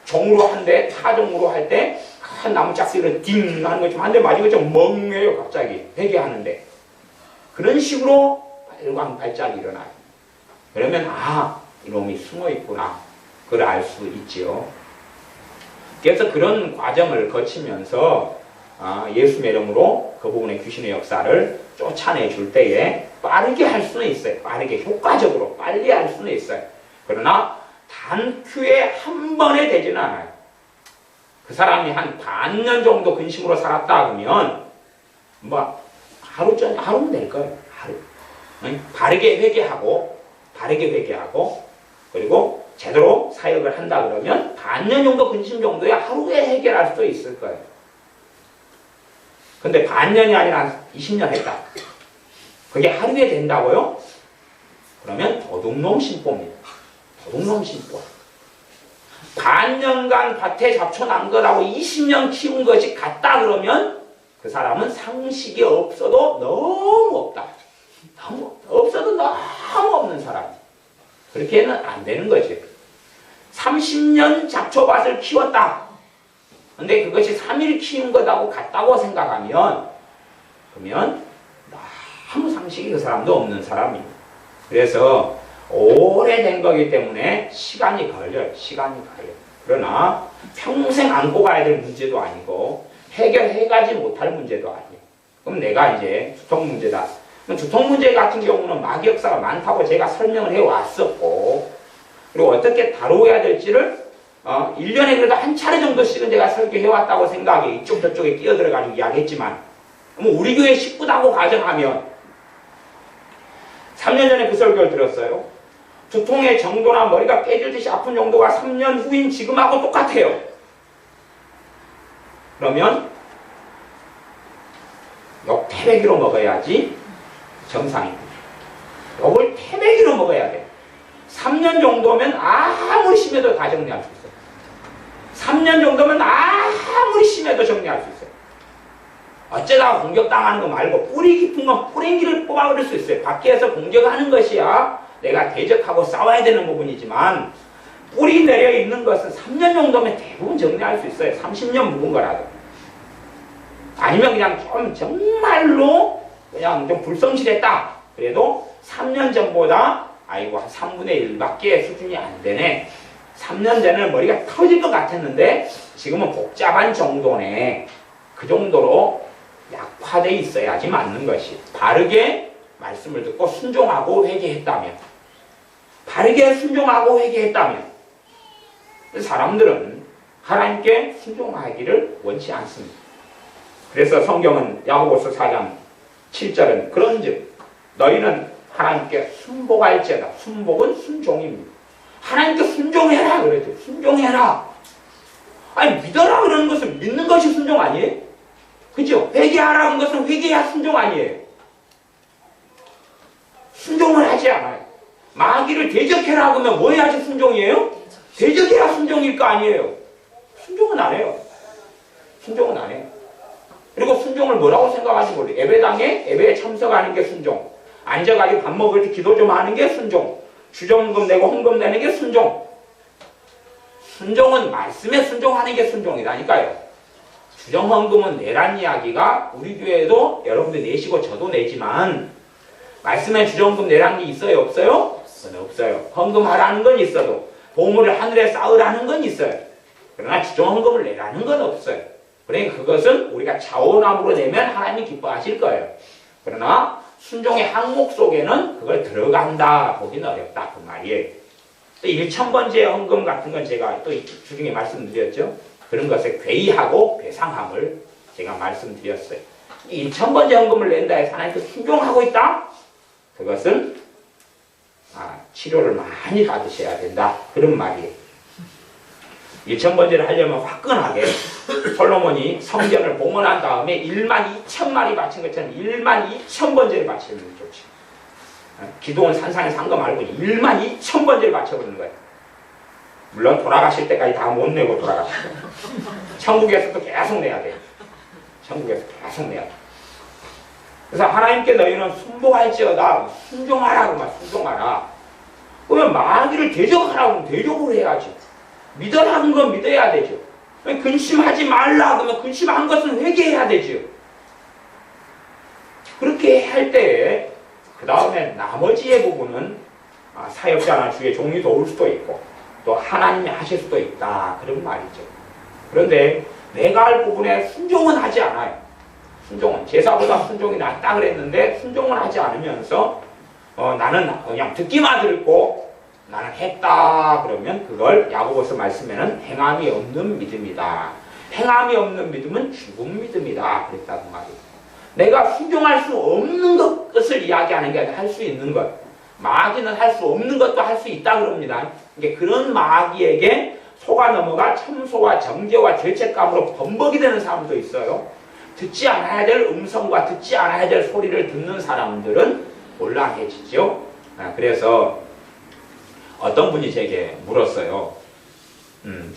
종으로 한 대, 타종으로 할 때 큰 나무짝지를 띵 하는 것처럼 한 대 맞은 것처럼 멍해요. 갑자기 회개하는데 그런 식으로 일광 발작이 일어나요. 그러면 이놈이 숨어 있구나. 그걸 알 수 있지요. 그래서 그런 과정을 거치면서 예수의 이름으로 그 부분의 귀신의 역사를 쫓아내 줄 때에 빠르게 할 수는 있어요. 빠르게 효과적으로 빨리 할 수는 있어요. 그러나 단큐에 한 번에 되지는 않아요. 그 사람이 한 반년 정도 근심으로 살았다 그러면 뭐 하루면 될 거예요. 하루. 바르게 회개하고 그리고 제대로 사역을 한다 그러면 반년 정도 근심 정도에 하루에 해결할 수도 있을 거예요. 근데 반년이 아니라 20년 했다. 그게 하루에 된다고요? 그러면 도둑놈 신보입니다. 도둑놈 신보. 반년간 밭에 잡초 난 거라고 20년 키운 것이 같다 그러면 그 사람은 상식이 없어도 너무 없다. 없어도 너무 없는 사람. 그렇게는 안 되는 거지. 30년 잡초밭을 키웠다. 근데 그것이 3일 키운 것하고 같다고 생각하면 그러면 너무 상식이 그 사람도 없는 사람입니다. 그래서 오래된 거기 때문에 시간이 걸려요. 그러나 평생 안고 가야 될 문제도 아니고 해결해가지 못할 문제도 아니에요. 그럼 내가 이제 두통 문제다. 두통 문제 같은 경우는 마귀 역사가 많다고 제가 설명을 해왔었고 그리고 어떻게 다루어야 될지를 1년에 그래도 한 차례 정도씩은 제가 설교해왔다고 생각해. 이쪽 저쪽에 끼어들어가지고 이야기했지만 우리 교회 식구다고 가정하면 3년 전에 그 설교를 들었어요. 두통의 정도나 머리가 깨질듯이 아픈 정도가 3년 후인 지금하고 똑같아요. 그러면 요 태백이로 먹어야지 정상입니다. 요걸 태백이로 먹어야 돼. 3년 정도면 아무리 심해도 다 정리할 수 있어요. 3년 정도면 아무리 심해도 정리할 수 있어요. 어쩌다가 공격당하는 거 말고 뿌리 깊은 건 뿌랭기를 뽑아버릴 수 있어요. 밖에서 공격하는 것이야 내가 대적하고 싸워야 되는 부분이지만 뿌리 내려 있는 것은 3년 정도면 대부분 정리할 수 있어요. 30년 묵은 거라도. 아니면 그냥 좀 정말로 그냥 좀 불성실했다. 그래도 3년 전보다 한 3분의 1밖에 수준이 안 되네. 3년 전에는 머리가 터질 것 같았는데 지금은 복잡한 정도네. 그 정도로 약화되어 있어야지 맞는 것이. 바르게 말씀을 듣고 순종하고 회개했다면 사람들은 하나님께 순종하기를 원치 않습니다. 그래서 성경은 야고보서 4장 7절은 그런즉 너희는 하나님께 순복할지어다. 순복은 순종입니다. 하나님께 순종해라 그러죠. 순종해라. 아니 믿어라 그러는 것은 믿는 것이 순종 아니에요? 그죠? 회개하라는 것은 회개해야 순종 아니에요? 순종을 하지 않아요. 마귀를 대적해라 그러면 뭐 해야지 순종이에요? 대적해야 순종일 거 아니에요? 순종은 안 해요. 그리고 순종을 뭐라고 생각하는지 모르겠어요. 예배에 참석하는 게 순종. 앉아가지고 밥 먹을 때 기도 좀 하는 게 순종. 주정금 내고 헌금 내는 게 순종. 순종은 말씀에 순종하는 게 순종이라니까요. 주정헌금은 내란 이야기가 우리 교회에도 여러분들 내시고 저도 내지만 말씀에 주정금 내란 게 있어요? 없어요? 없어요. 헌금하라는 건 있어도 보물을 하늘에 쌓으라는 건 있어요. 그러나 주정헌금을 내라는 건 없어요. 그러니까 그것은 우리가 자원함으로 내면 하나님이 기뻐하실 거예요. 그러나 순종의 항목 속에는 그걸 들어간다 보기는 어렵다 그 말이에요. 또 1000번째 헌금 같은 건 제가 또 주중에 말씀드렸죠. 그런 것에 괴의하고 괴상함을 제가 말씀드렸어요. 1000번째 헌금을 낸다 해서 하나님께 순종하고 있다? 그것은 치료를 많이 받으셔야 된다. 그런 말이에요. 1000번째를 하려면 화끈하게 솔로몬이 성전을 봉헌한 다음에 12,000마리 바친 것처럼 12,000번째를 바치는 게 좋지. 기도원 산상에서 한 거 말고 12,000번째를 바쳐버리는 거예요. 물론 돌아가실 때까지 다 못 내고 돌아가실 거예요. 천국에서도 계속 내야 돼요. 천국에서 계속 내야 돼요. 그래서 하나님께 너희는 순복할지어다 순종하라 그러면 순종하라. 그러면 마귀를 대적하라고 하면 대적을 해야지. 믿으라는 건 믿어야 되죠. 근심하지 말라 그러면 근심한 것은 회개해야 되죠. 그렇게 할 때 그 다음에 나머지의 부분은 사역자나 주의 종이 도울 수도 있고 또 하나님이 하실 수도 있다. 그런 말이죠. 그런데 내가 할 부분에 순종은 하지 않아요. 순종은 제사보다 순종이 낫다 그랬는데 순종은 하지 않으면서 나는 그냥 듣기만 듣고 나는 했다 그러면 그걸 야고보서 말씀에는 행함이 없는 믿음이다. 행함이 없는 믿음은 죽은 믿음이다 그랬다는 말이에요. 내가 순종할 수 없는 것을 이야기하는 게 아니라 할 수 있는 것. 마귀는 할 수 없는 것도 할 수 있다 그럽니다. 그러니까 그런 마귀에게 속아 넘어가 참소와 정죄와 죄책감으로 범벅이 되는 사람도 있어요. 듣지 않아야 될 음성과 듣지 않아야 될 소리를 듣는 사람들은 곤란해지죠. 그래서 어떤 분이 제게 물었어요.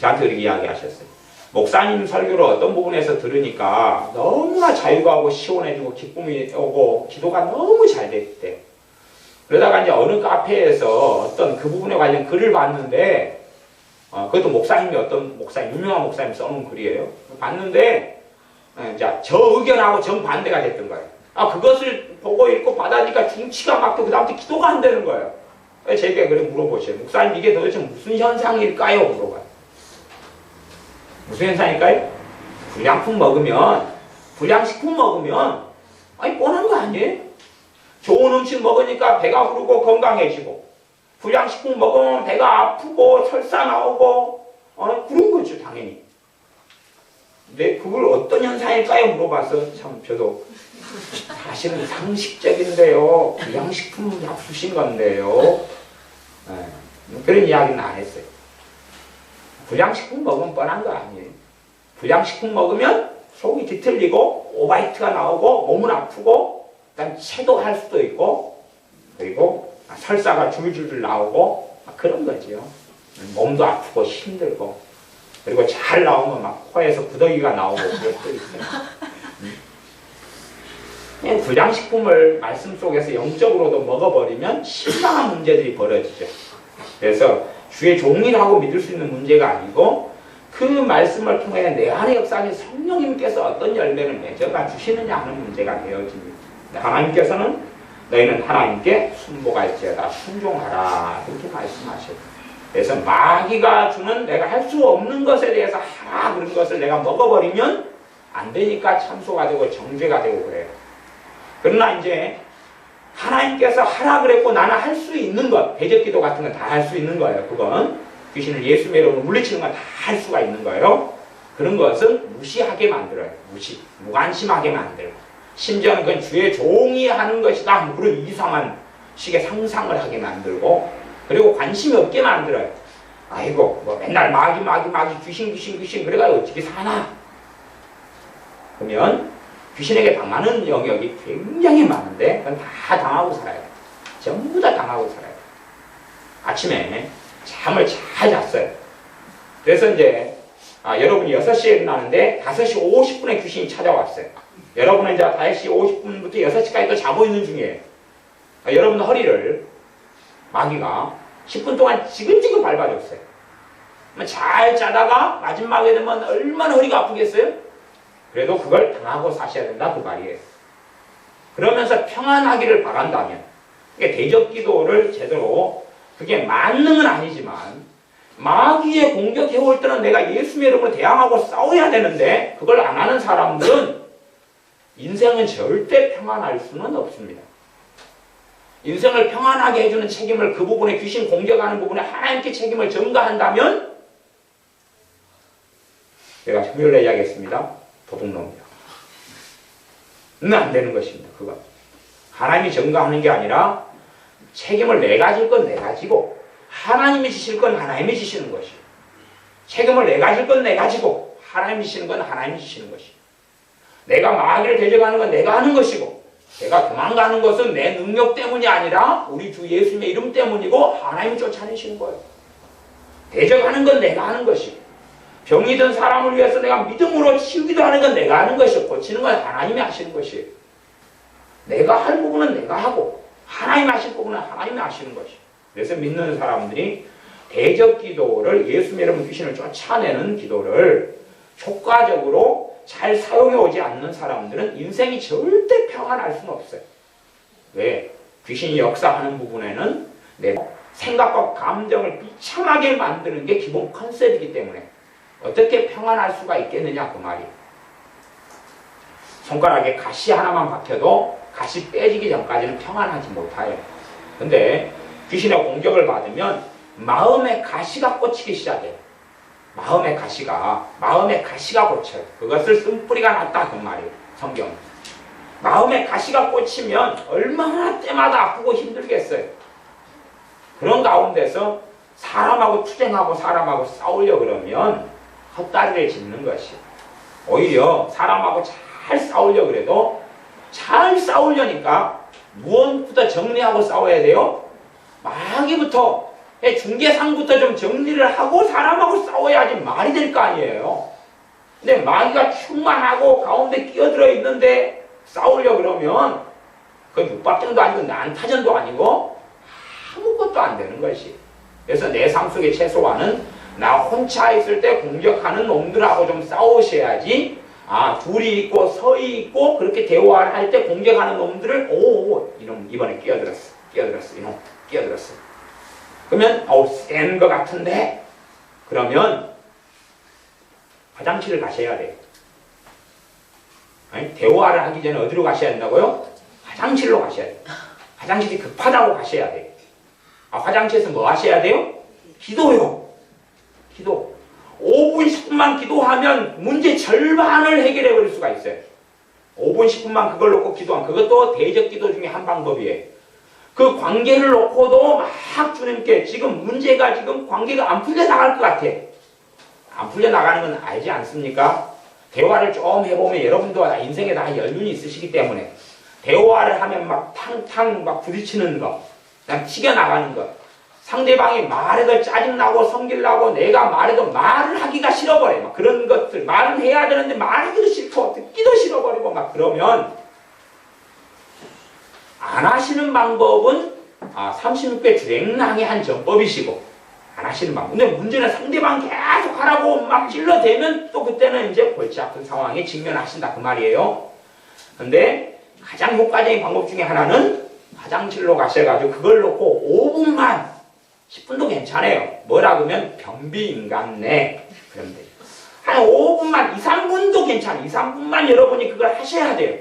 저한테 그렇게 이야기하셨어요. 목사님 설교를 어떤 부분에서 들으니까 너무나 자유가 오고 시원해지고 기쁨이 오고 기도가 너무 잘 됐대. 그러다가 이제 어느 카페에서 어떤 그 부분에 관련 글을 봤는데 그것도 목사님이 어떤 목사님, 유명한 목사님 써놓은 글이에요. 봤는데 이제 저 의견하고 정반대가 됐던 거예요. 그것을 보고 읽고 받아니까 중치가 막고 그 다음부터 기도가 안 되는 거예요. 제게 그래 물어보셔요. 목사님 이게 도대체 무슨 현상일까요? 물어봐요. 무슨 현상일까요? 불량식품 먹으면 뻔한 거 아니에요? 좋은 음식 먹으니까 배가 부르고 건강해지고 불량식품 먹으면 배가 아프고 설사 나오고 그런 거죠 당연히. 근데 그걸 어떤 현상일까요? 물어봐서 참 저도 사실은 상식적인데요. 불량식품 잡수신 건데요. 그런 이야기는 안 했어요. 불량식품 먹으면 뻔한 거 아니에요. 불량식품 먹으면 속이 뒤틀리고 오바이트가 나오고 몸은 아프고 그다음 체도할 수도 있고 그리고 설사가 줄줄줄 나오고 그런 거죠. 몸도 아프고 힘들고 그리고 잘 나오면 막 코에서 구더기가 나오고 그럴 수도 있어요. 불량식품을 말씀 속에서 영적으로도 먹어버리면 심각한 문제들이 벌어지죠. 그래서 주의 종이라고 믿을 수 있는 문제가 아니고 그 말씀을 통해 내 안에 역사하신 성령님께서 어떤 열매를 맺어가 주시느냐 하는 문제가 되어집니다. 하나님께서는 너희는 하나님께 순복할지어다 순종하라 그렇게 말씀하셔요. 그래서 마귀가 주는 내가 할 수 없는 것에 대해서 하라 그런 것을 내가 먹어버리면 안 되니까 참소가 되고 정죄가 되고 그래요. 그러나 이제 하나님께서 하라 그랬고 나는 할 수 있는 것, 대적기도 같은 건 다 할 수 있는 거예요. 그건 귀신을 예수님의 이름으로 물리치는 건 다 할 수가 있는 거예요. 그런 것은 무시하게 만들어요. 무관심하게 만들고 심지어는 그건 주의 종이 하는 것이다. 그런 이상한 식의 상상을 하게 만들고 그리고 관심이 없게 만들어요. 아이고 뭐 맨날 마귀 귀신 그래가지고 어떻게 사나? 그러면 귀신에게 당하는 영역이 굉장히 많은데 그건 다 당하고 살아요. 전부 다 당하고 살아요. 아침에 잠을 잘 잤어요. 그래서 이제 여러분이 6시에 일어나는데 5시 50분에 귀신이 찾아왔어요. 여러분은 이제 5시 50분부터 6시까지 또 자고 있는 중이에요. 여러분 허리를 마귀가 10분 동안 지근지근 밟아줬어요. 잘 자다가 마지막에 되면 얼마나 허리가 아프겠어요? 그래도 그걸 당하고 사셔야 된다 그 말이에요. 그러면서 평안하기를 바란다면 대적 기도를 제대로 그게 만능은 아니지만 마귀의 공격해올 때는 내가 예수의 이름으로 대항하고 싸워야 되는데 그걸 안 하는 사람들은 인생은 절대 평안할 수는 없습니다. 인생을 평안하게 해주는 책임을 그 부분에 귀신 공격하는 부분에 하나님께 책임을 전가한다면 내가 형을 내야겠습니다. 도둑놈이야. 안 되는 것입니다. 그거 하나님이 전가하는 게 아니라 책임을 내가 질 건 내가 지고 하나님이 지실 건 하나님이 지시는 것이요. 책임을 내가 질 건 내가 지고 하나님이 지시는 건 하나님이 지시는 것이요. 내가 마귀를 대적하는 건 내가 하는 것이고 내가 도망가는 것은 내 능력 때문이 아니라 우리 주 예수님의 이름 때문이고 하나님이 쫓아내시는 거예요. 대적하는 건 내가 하는 것이고 병이 든 사람을 위해서 내가 믿음으로 치우기도 하는 건 내가 하는 것이고 고치는 건 하나님이 하시는 것이에요. 내가 할 부분은 내가 하고 하나님이 하실 부분은 하나님이 하시는 것이에요. 그래서 믿는 사람들이 대적 기도를 예수님의 이름 귀신을 쫓아내는 기도를 효과적으로 잘 사용해 오지 않는 사람들은 인생이 절대 평안할 수는 없어요. 왜? 귀신이 역사하는 부분에는 내 생각과 감정을 비참하게 만드는 게 기본 컨셉이기 때문에 어떻게 평안할 수가 있겠느냐 그 말이에요. 손가락에 가시 하나만 박혀도 가시 빼지기 전까지는 평안하지 못해요. 근데 귀신의 공격을 받으면 마음의 가시가 꽂히기 시작해요. 마음의 가시가 꽂혀요. 그것을 쓴뿌리가 났다 그 말이에요. 성경은. 마음의 가시가 꽂히면 얼마나 때마다 아프고 힘들겠어요. 그런 가운데서 사람하고 투쟁하고 사람하고 싸우려 그러면 헛다리를 짚는 것이에요. 오히려 사람하고 잘 싸우려 그래도 잘 싸우려니까 무엇부터 정리하고 싸워야 돼요? 마귀부터 중계상부터 좀 정리를 하고 사람하고 싸워야지 말이 될 거 아니에요. 근데 마귀가 충만하고 가운데 끼어들어 있는데 싸우려 그러면 그 육박전도 아니고 난타전도 아니고 아무것도 안 되는 것이. 그래서 내 삶 속에 최소한은 나 혼자 있을 때 공격하는 놈들하고 좀 싸우셔야지. 둘이 있고 서이 있고 그렇게 대화를 할 때 공격하는 놈들을 이놈 이번에 끼어들었어 이놈 끼어들었어. 그러면 센 것 같은데 그러면 화장실을 가셔야 돼요. 아니, 대화를 하기 전에 어디로 가셔야 된다고요? 화장실로 가셔야 돼요. 화장실이 급하다고 가셔야 돼요. 화장실에서 뭐 하셔야 돼요? 기도요. 기도. 5분 10분만 기도하면 문제 절반을 해결해 버릴 수가 있어요. 5분 10분만 그걸 놓고 기도하면 그것도 대적 기도 중에 한 방법이에요. 그 관계를 놓고도 막 주님께 지금 문제가 관계가 안 풀려 나갈 것 같아. 안 풀려 나가는 건 알지 않습니까? 대화를 좀 해보면 여러분도 인생에 다 연륜이 있으시기 때문에 대화를 하면 막 탕탕 막 부딪히는 거, 그냥 튀겨나가는 거, 상대방이 말해도 짜증나고 성질나고 내가 말해도 말을 하기가 싫어버려. 막 그런 것들, 말은 해야 되는데 말하기도 싫고 듣기도 싫어버리고 막 그러면 안 하시는 방법은 36배 주행랑의 한 전법이시고 안 하시는 방법. 근데 문제는 상대방 계속 하라고 막 찔러대면 또 그때는 이제 골치 아픈 상황에 직면하신다 그 말이에요. 근데 가장 효과적인 방법 중에 하나는 화장실로 가셔가지고 그걸 놓고 5분만 10분도 괜찮아요. 뭐라 그러면 변비인간네 그러면 돼요. 한 5분만 2, 3분도 괜찮아요. 2, 3분만 여러분이 그걸 하셔야 돼요.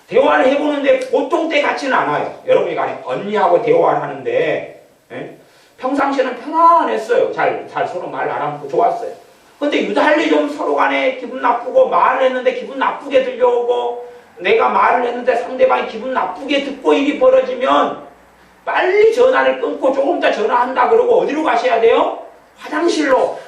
대화를 해보는데 보통 때 같지는 않아요. 여러분이 간에 언니하고 대화를 하는데 평상시에는 편안했어요. 잘 서로 말 안 하고 좋았어요. 근데 유달리 좀 서로 간에 기분 나쁘고 말을 했는데 기분 나쁘게 들려오고 내가 말을 했는데 상대방이 기분 나쁘게 듣고 일이 벌어지면 빨리 전화를 끊고 조금 더 전화한다 그러고 어디로 가셔야 돼요? 화장실로.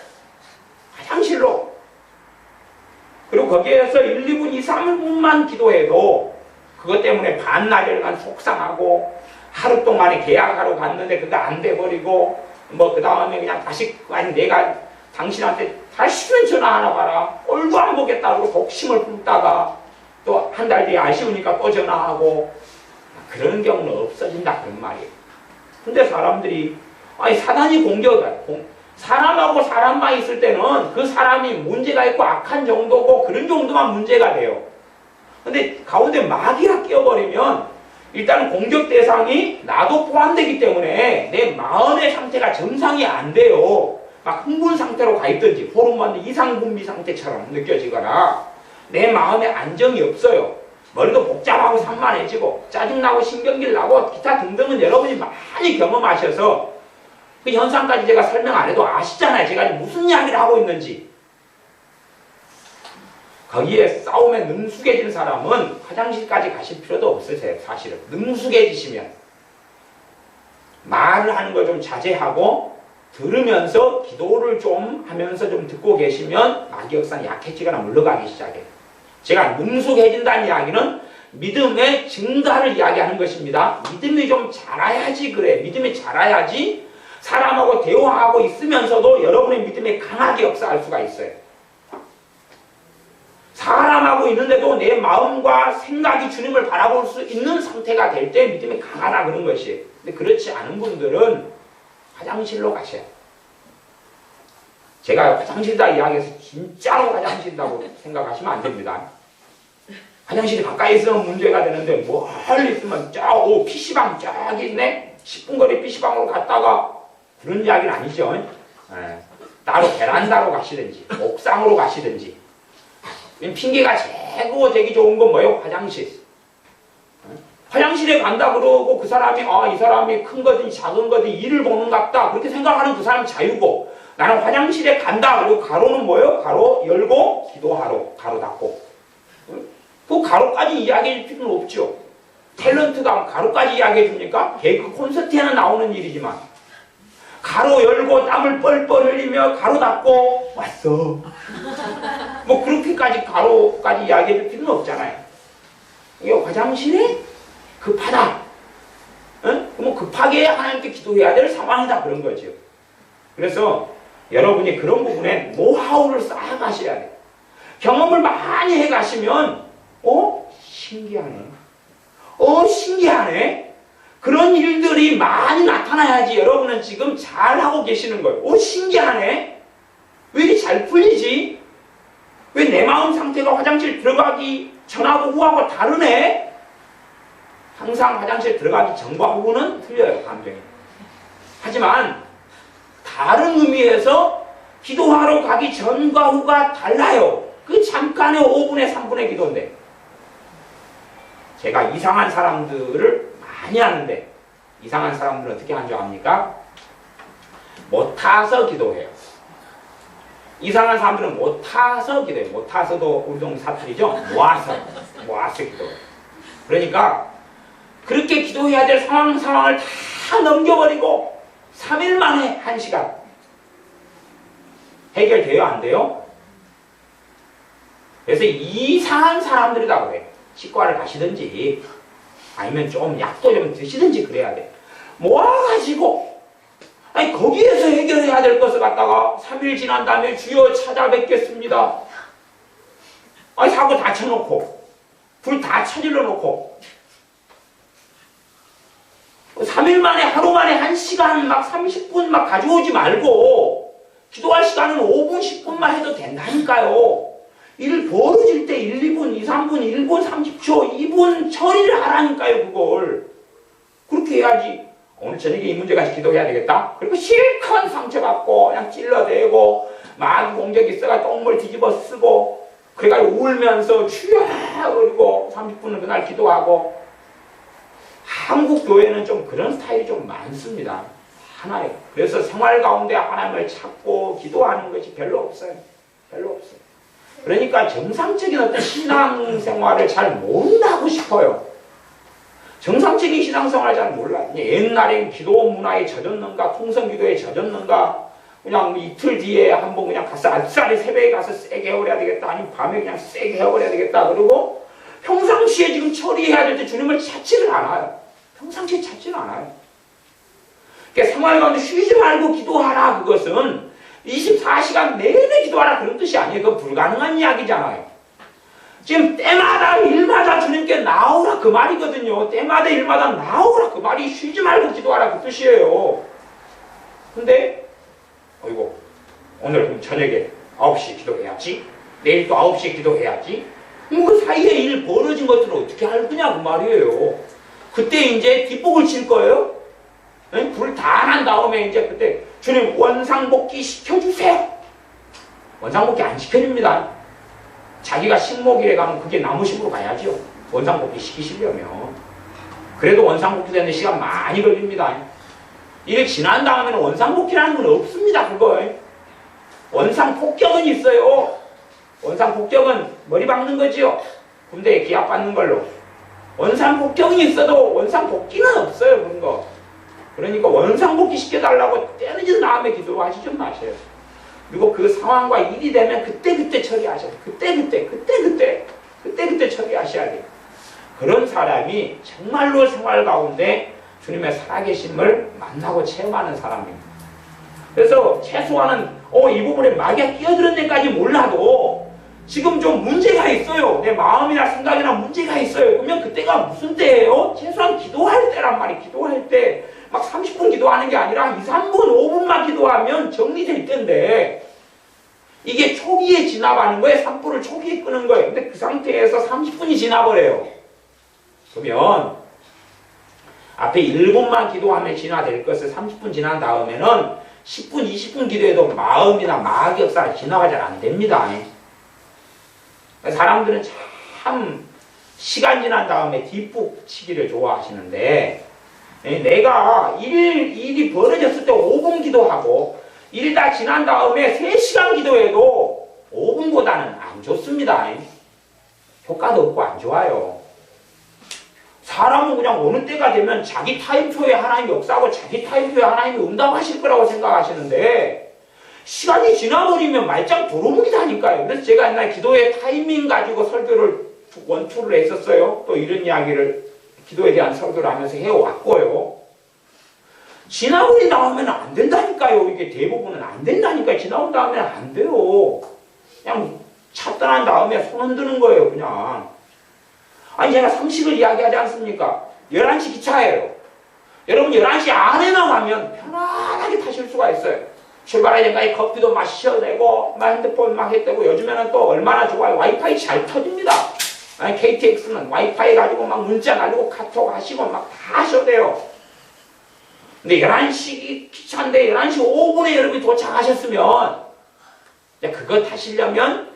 그리고 거기에서 1, 2분, 2, 3분만 기도해도 그것 때문에 반나절간 속상하고 하루 동안에 계약하러 갔는데 그거 안 돼버리고 그 다음에 그냥 다시 내가 당신한테 다시는 전화 하나 봐라. 꼴도 안 보겠다고 독심을 품다가 또 한 달 뒤에 아쉬우니까 또 전화하고 그런 경우는 없어진다 그런 말이에요. 근데 사람들이 사단이 사람하고 사람만 있을 때는 그 사람이 문제가 있고 악한 정도고 그런 정도만 문제가 돼요. 근데 가운데 마귀가 끼어버리면 일단 공격 대상이 나도 포함되기 때문에 내 마음의 상태가 정상이 안 돼요. 막 흥분 상태로 가 있든지 호르몬 이상 분비 상태처럼 느껴지거나 내 마음에 안정이 없어요. 머리도 복잡하고 산만해지고 짜증나고 신경질 나고 기타 등등은 여러분이 많이 경험하셔서 그 현상까지 제가 설명 안 해도 아시잖아요. 제가 무슨 이야기를 하고 있는지. 거기에 싸움에 능숙해진 사람은 화장실까지 가실 필요도 없으세요. 사실은 능숙해지시면 말을 하는 걸 좀 자제하고 들으면서 기도를 좀 하면서 좀 듣고 계시면 마귀역사는 약해지거나 물러가기 시작해요. 제가 능숙해진다는 이야기는 믿음의 증가를 이야기하는 것입니다. 믿음이 좀 자라야지 그래. 믿음이 자라야지 사람하고 대화하고 있으면서도 여러분의 믿음이 강하게 역사할 수가 있어요. 사람하고 있는데도 내 마음과 생각이 주님을 바라볼 수 있는 상태가 될 때 믿음이 강하다 그런 것이에요. 근데 그렇지 않은 분들은 화장실로 가셔야 돼요. 제가 화장실이다 이야기해서 진짜로 화장실이라고 생각하시면 안 됩니다. 화장실이 가까이 있으면 문제가 되는데 멀리 있으면 PC방 저기 있네? 10분 거리 PC방으로 갔다가 그런 이야기는 아니죠. 따로 베란다로 가시든지 옥상으로 가시든지. 핑계가 최고 되기 좋은 건 뭐예요? 화장실. 화장실에 간다 그러고 그 사람이 이 사람이 큰 거든 작은 거든 일을 보는갑다 그렇게 생각하는 그 사람이 자유고, 나는 화장실에 간다 그리고 가로는 뭐예요? 가로 열고 기도하러 가로 닫고. 그 가로까지 이야기할 필요는 없죠. 탤런트가 가로까지 이야기해 줍니까? 개그 콘서트에는 나오는 일이지만 가로 열고 땀을 뻘뻘 흘리며 가로 닫고 왔어. 뭐 그렇게까지 가로까지 이야기해 줄 필요는 없잖아요. 이게 화장실에 급하다. 뭐 급하게 하나님께 기도해야 될 상황이다 그런 거죠. 그래서 여러분이 그런 부분에 노하우를 쌓아가셔야 돼요. 경험을 많이 해가시면 신기하네. 신기하네. 그런 일들이 많이 나타나야지 여러분은 지금 잘하고 계시는 거예요. 신기하네. 왜 이렇게 잘 풀리지? 왜 내 마음 상태가 화장실 들어가기 전하고 후하고 다르네? 항상 화장실 들어가기 전과 후는 틀려요, 감정이. 하지만 다른 의미에서 기도하러 가기 전과 후가 달라요. 그 잠깐의 5분의 3분의 기도인데, 제가 이상한 사람들을 많이 하는데 이상한 사람들은 어떻게 하는 줄 압니까? 못 타서 기도해요. 이상한 사람들은 못 타서 기도해요. 못 타서도 우리 동네 사투리죠? 모아서 기도해요. 그러니까 그렇게 기도해야 될 상황을 다 넘겨버리고 3일 만에 1시간 해결돼요? 안 돼요? 그래서 이상한 사람들이다 그래요. 치과를 가시든지 아니면 좀 약도 좀 드시든지 그래야 돼. 모아가지고 거기에서 해결해야 될 것을 갖다가 3일 지난 다음에 주여 찾아뵙겠습니다. 사고 다 쳐놓고 불 다 쳐질러 놓고 3일 만에 하루 만에 1시간 막 30분 막 가져오지 말고 기도할 시간은 5분 10분만 해도 된다니까요. 일 벌어질 때 1, 2분, 2, 3분, 1분, 30초, 2분 처리를 하라니까요, 그걸. 그렇게 해야지. 오늘 저녁에 이 문제까지 기도해야 되겠다? 그리고 실컷 상처받고, 그냥 찔러대고, 마귀 공격이 있어가 똥물 뒤집어 쓰고, 그래가지고 울면서 주여! 그리고 30분은 그날 기도하고. 한국 교회는 좀 그런 스타일이 좀 많습니다. 하나예요. 그래서 생활 가운데 하나님을 찾고 기도하는 것이 별로 없어요. 별로 없어요. 그러니까 정상적인 어떤 신앙생활을 잘 모른다고 싶어요. 정상적인 신앙생활을 잘 몰라요. 옛날엔 기도 문화에 젖었는가, 통성기도에 젖었는가, 그냥 이틀 뒤에 한번 그냥 가서 아싸리 새벽에 가서 세게 해버려야 되겠다, 아니면 밤에 그냥 세게 해버려야 되겠다, 그리고 평상시에 지금 처리해야 될 때 주님을 찾지를 않아요. 평상시에 찾지는 않아요. 그러니까 생활 가운데 쉬지 말고 기도하라, 그것은 24시간 내내 기도하라 그런 뜻이 아니에요. 그건 불가능한 이야기잖아요. 지금 때마다 일마다 주님께 나오라 그 말이거든요. 때마다 일마다 나오라 그 말이 쉬지 말고 기도하라 그 뜻이에요. 근데 오늘 그럼 저녁에 9시에 기도해야지, 내일 또 9시에 기도해야지, 그 사이에 일 벌어진 것들을 어떻게 알거냐 그 말이에요. 그때 이제 뒷북을 칠 거예요. 불 다 난 다음에 이제 그때 주님 원상복귀 시켜주세요. 원상복귀 안 시켜줍니다. 자기가 식목일에 가면 그게 나무식으로 가야죠. 원상복귀 시키시려면. 그래도 원상복귀 되는 시간 많이 걸립니다. 이게 지난 다음에는 원상복귀라는 건 없습니다. 그거. 원상폭격은 있어요. 원상폭격은 머리 박는 거지요. 군대에 기합받는 걸로. 원상폭격은 있어도 원상복귀는 없어요. 그런 거. 그러니까 원상복귀 시켜달라고 때려진 다음에 기도하지 좀 마세요. 그리고 그 상황과 일이 되면 그때 처리하셔야 돼요. 그때 처리하셔야 돼요. 그런 사람이 정말로 생활 가운데 주님의 살아계심을 만나고 체험하는 사람입니다. 그래서 최소한은 이 부분에 마귀가 끼어드는 데까지 몰라도 지금 좀 문제가 있어요. 내 마음이나 생각이나 문제가 있어요. 그러면 그때가 무슨 때예요? 최소한 기도할 때란 말이에요. 기도할 때 막 30분 기도하는 게 아니라 2, 3분, 5분만 기도하면 정리될 텐데 이게 초기에 진압하는 거예요. 3분을 초기에 끄는 거예요. 근데 그 상태에서 30분이 지나버려요. 그러면 앞에 1분만 기도하면 진화될 것을 30분 지난 다음에는 10분, 20분 기도해도 마음이나 마귀 역사가 진화가 잘 안 됩니다. 사람들은 참 시간 지난 다음에 뒷북 치기를 좋아하시는데 내가 일이 벌어졌을 때 5분 기도하고 일 다 지난 다음에 3시간 기도해도 5분보다는 안 좋습니다. 효과도 없고 안 좋아요. 사람은 그냥 어느 때가 되면 자기 타임표에 하나님이 역사하고 자기 타임표에 하나님이 응답하실 거라고 생각하시는데 시간이 지나버리면 말짱 도루묵이다니까요. 그래서 제가 옛날 기도의 타이밍 가지고 설교를 원투를 했었어요. 또 이런 이야기를 기도에 대한 설교를 하면서 해왔고요. 지나버린 다음에는 안 된다니까요. 이게 대부분은 안 된다니까요. 지나온 다음에는 안 돼요. 그냥 차 떠난 다음에 손 흔드는 거예요. 그냥. 아니 제가 상식을 이야기하지 않습니까? 11시 기차예요. 여러분 11시 안에만 가면 편안하게 타실 수가 있어요. 출발하기 전까지 커피도 마셔도 되고 막 핸드폰 막 해도 되고 요즘에는 또 얼마나 좋아요. 와이파이 잘 터집니다. 아니, KTX는 와이파이 가지고 막 문자 날리고 카톡 하시고 막 다 하셔도 돼요. 근데 11시 기차인데 11시 5분에 여러분이 도착하셨으면 이제 그거 타시려면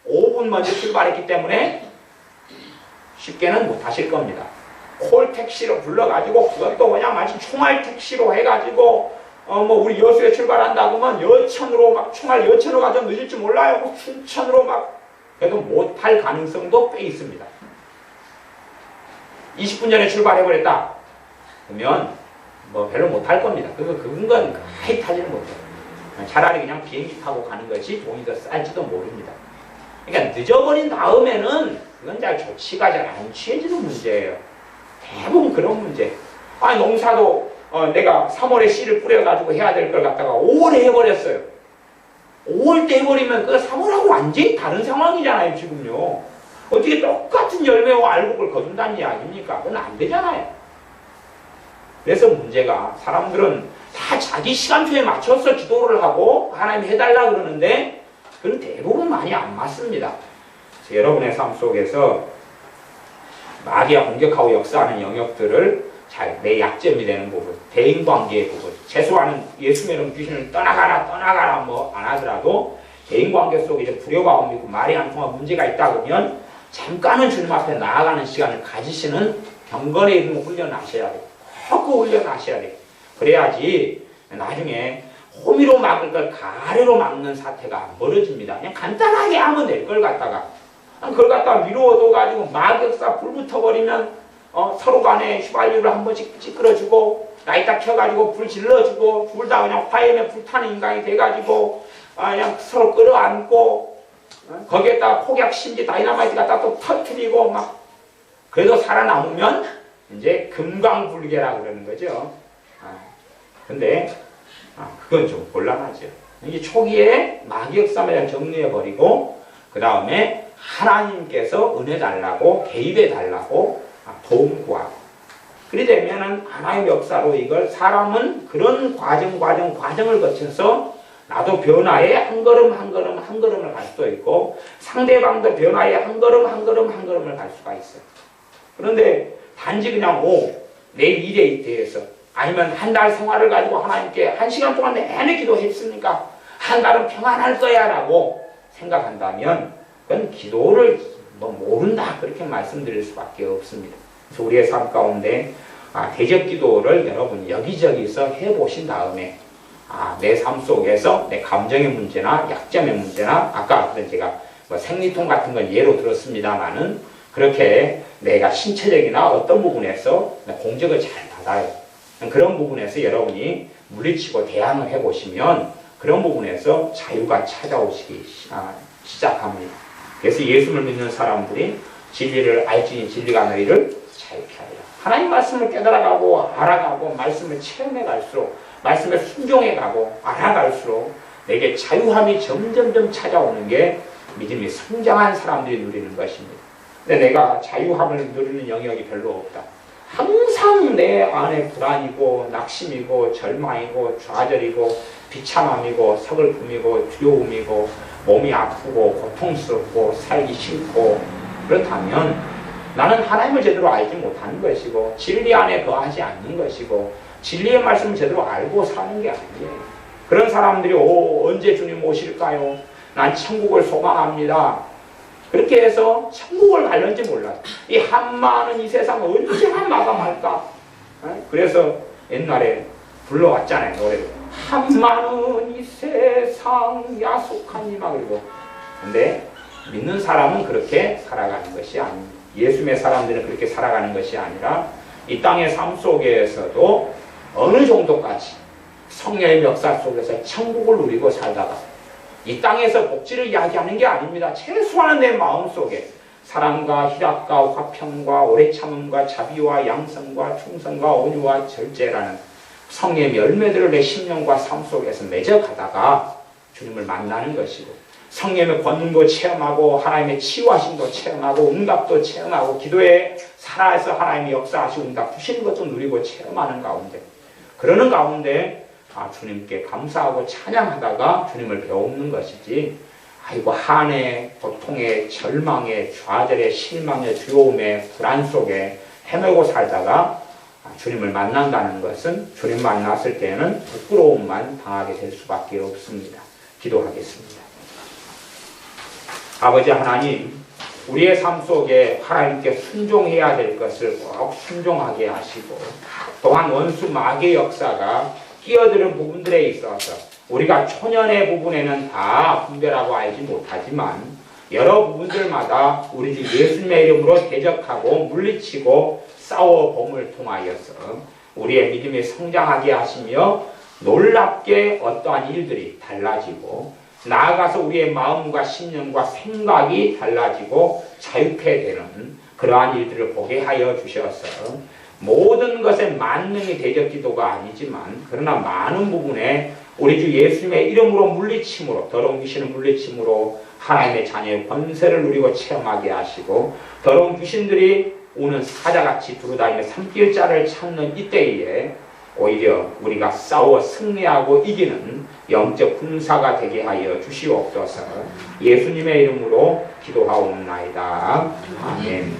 5분 먼저 출발했기 때문에 쉽게는 못 하실 겁니다. 콜 택시로 불러가지고 그것도 그냥 마치 총알 택시로 해가지고 우리 여수에 출발한다고 하면 여천으로 막 총알 여천으로 가도 늦을지 몰라요. 춘천으로 막 그래도 못할 가능성도 꽤 있습니다. 20분 전에 출발해버렸다. 그러면 별로 못할 겁니다. 그건 거의 타지는 못해요. 차라리 그냥 비행기 타고 가는 것이 돈이 더 쌀지도 모릅니다. 그러니까 늦어버린 다음에는 그건 잘 조치가 잘 안 취해지는 문제예요. 대부분 그런 문제. 아니 농사도 내가 3월에 씨를 뿌려가지고 해야 될 걸 갖다가 5월에 해버렸어요. 5월 때 해버리면 그 3월하고 완전히 다른 상황이잖아요. 지금요. 어떻게 똑같은 열매와 알곡을 거둔다는 이야기입니까? 그건 안 되잖아요. 그래서 문제가 사람들은 다 자기 시간표에 맞춰서 기도를 하고 하나님 해달라 그러는데 그건 대부분 많이 안 맞습니다. 여러분의 삶 속에서 마귀가 공격하고 역사하는 영역들을 잘 내 약점이 되는 부분, 대인관계의 부분, 최소한은 예수 믿는 귀신을 떠나가라 안 하더라도 대인관계 속에 이제 불효가 있고 말이 안 통하고 문제가 있다 그러면 잠깐은 주님 앞에 나아가는 시간을 가지시는 경건의 이름을 훈련하셔야 돼요. 꼭 훈련하셔야 돼요. 그래야지 나중에 호미로 막을 걸 가래로 막는 사태가 안 벌어집니다. 그냥 간단하게 하면 될 걸 갖다가 그걸 갖다가 미루어둬 가지고 마격사 불 붙어버리면 서로 간에 휘발유를 한 번씩 찌끄러주고 라이터 켜가지고 불 질러주고 둘 다 그냥 화염에 불타는 인간이 돼가지고 그냥 서로 끌어안고 거기에다가 폭약 심지 다이너마이트 갖다 또 터뜨리고 막 그래도 살아남으면 이제 금강불개라 그러는 거죠. 근데 그건 좀 곤란하죠. 이게 초기에 마귀 역사를 정리해버리고 그 다음에 하나님께서 은혜 달라고 개입해 달라고 도움 구하고 그리 되면은 하나님의 역사로 이걸 사람은 그런 과정을 거쳐서 나도 변화에 한 걸음을 갈 수도 있고 상대방도 변화에 한 걸음을 갈 수가 있어요. 그런데 단지 그냥 내 일에 대해서 아니면 한 달 생활을 가지고 하나님께 1시간 동안 내내 기도했으니까 한 달은 평안할 거야 라고 생각한다면 그건 기도를 뭐 모른다 그렇게 말씀드릴 수밖에 없습니다. 그래서 우리의 삶 가운데 대적 기도를 여러분 여기저기서 해보신 다음에 내 삶 속에서 내 감정의 문제나 약점의 문제나 아까 제가 뭐 생리통 같은 건 예로 들었습니다만은 그렇게 내가 신체적이나 어떤 부분에서 공격을 잘 받아요. 그런 부분에서 여러분이 물리치고 대항을 해보시면 그런 부분에서 자유가 찾아오시기 시작합니다. 그래서 예수를 믿는 사람들이 진리를 알지니 진리가 너희를 자유케 하리라. 하나님 말씀을 깨달아가고 알아가고 말씀을 체험해 갈수록 말씀에 순종해가고 알아갈수록 내게 자유함이 점점점 찾아오는 게 믿음이 성장한 사람들이 누리는 것입니다. 근데 내가 자유함을 누리는 영역이 별로 없다. 항상 내 안에 불안이고 낙심이고 절망이고 좌절이고 비참함이고 서글픔이고 두려움이고 몸이 아프고 고통스럽고 살기 싫고 그렇다면 나는 하나님을 제대로 알지 못하는 것이고 진리 안에 거하지 않는 것이고 진리의 말씀을 제대로 알고 사는 게 아니에요. 그런 사람들이 언제 주님 오실까요? 난 천국을 소망합니다. 그렇게 해서 천국을 갈는지 몰라요. 이 한마는 이 세상 언제나 마감할까? 그래서 옛날에 불러왔잖아요. 노래를. 한마는 이 세상 야속하니마. 그리고 근데 믿는 사람은 그렇게 살아가는 것이 아닙니다. 예수의 사람들은 그렇게 살아가는 것이 아니라 이 땅의 삶 속에서도 어느 정도까지 성령의 역사 속에서 천국을 누리고 살다가 이 땅에서 복지를 이야기하는 게 아닙니다. 최소한 내 마음속에 사랑과 희락과 화평과 오래 참음과 자비와 양성과 충성과 온유와 절제라는 성령의 열매들을 내 심령과 삶 속에서 맺어가다가 주님을 만나는 것이고 성령의 권능도 체험하고 하나님의 치유하심도 체험하고 응답도 체험하고 기도에 살아서 하나님의 역사하시고 응답 주시는 것도 누리고 체험하는 가운데 그러는 가운데 주님께 감사하고 찬양하다가 주님을 배우는 것이지 아이고 한해 고통에 절망에 좌절에 실망에 두려움에 불안 속에 헤매고 살다가 주님을 만난다는 것은 주님 만났을 때는 부끄러움만 당하게 될 수밖에 없습니다. 기도하겠습니다. 아버지 하나님, 우리의 삶 속에 하나님께 순종해야 될 것을 꼭 순종하게 하시고 또한 원수 마귀의 역사가 끼어드는 부분들에 있어서 우리가 초년의 부분에는 다 분별하고 알지 못하지만 여러 부분들마다 우리 주 예수님의 이름으로 대적하고 물리치고 싸워봄을 통하여서 우리의 믿음이 성장하게 하시며 놀랍게 어떠한 일들이 달라지고 나아가서 우리의 마음과 신념과 생각이 달라지고 자유케 되는 그러한 일들을 보게 하여 주셔서 모든 것에 만능이 대적 기도가 아니지만 그러나 많은 부분에 우리 주 예수님의 이름으로 물리침으로 더러운 귀신을 물리침으로 하나님의 자녀의 권세를 누리고 체험하게 하시고 더러운 귀신들이 오는 사자같이 두루다니며 산길자를 찾는 이때에 오히려 우리가 싸워 승리하고 이기는 영적 군사가 되게 하여 주시옵소서. 예수님의 이름으로 기도하옵나이다. 아멘.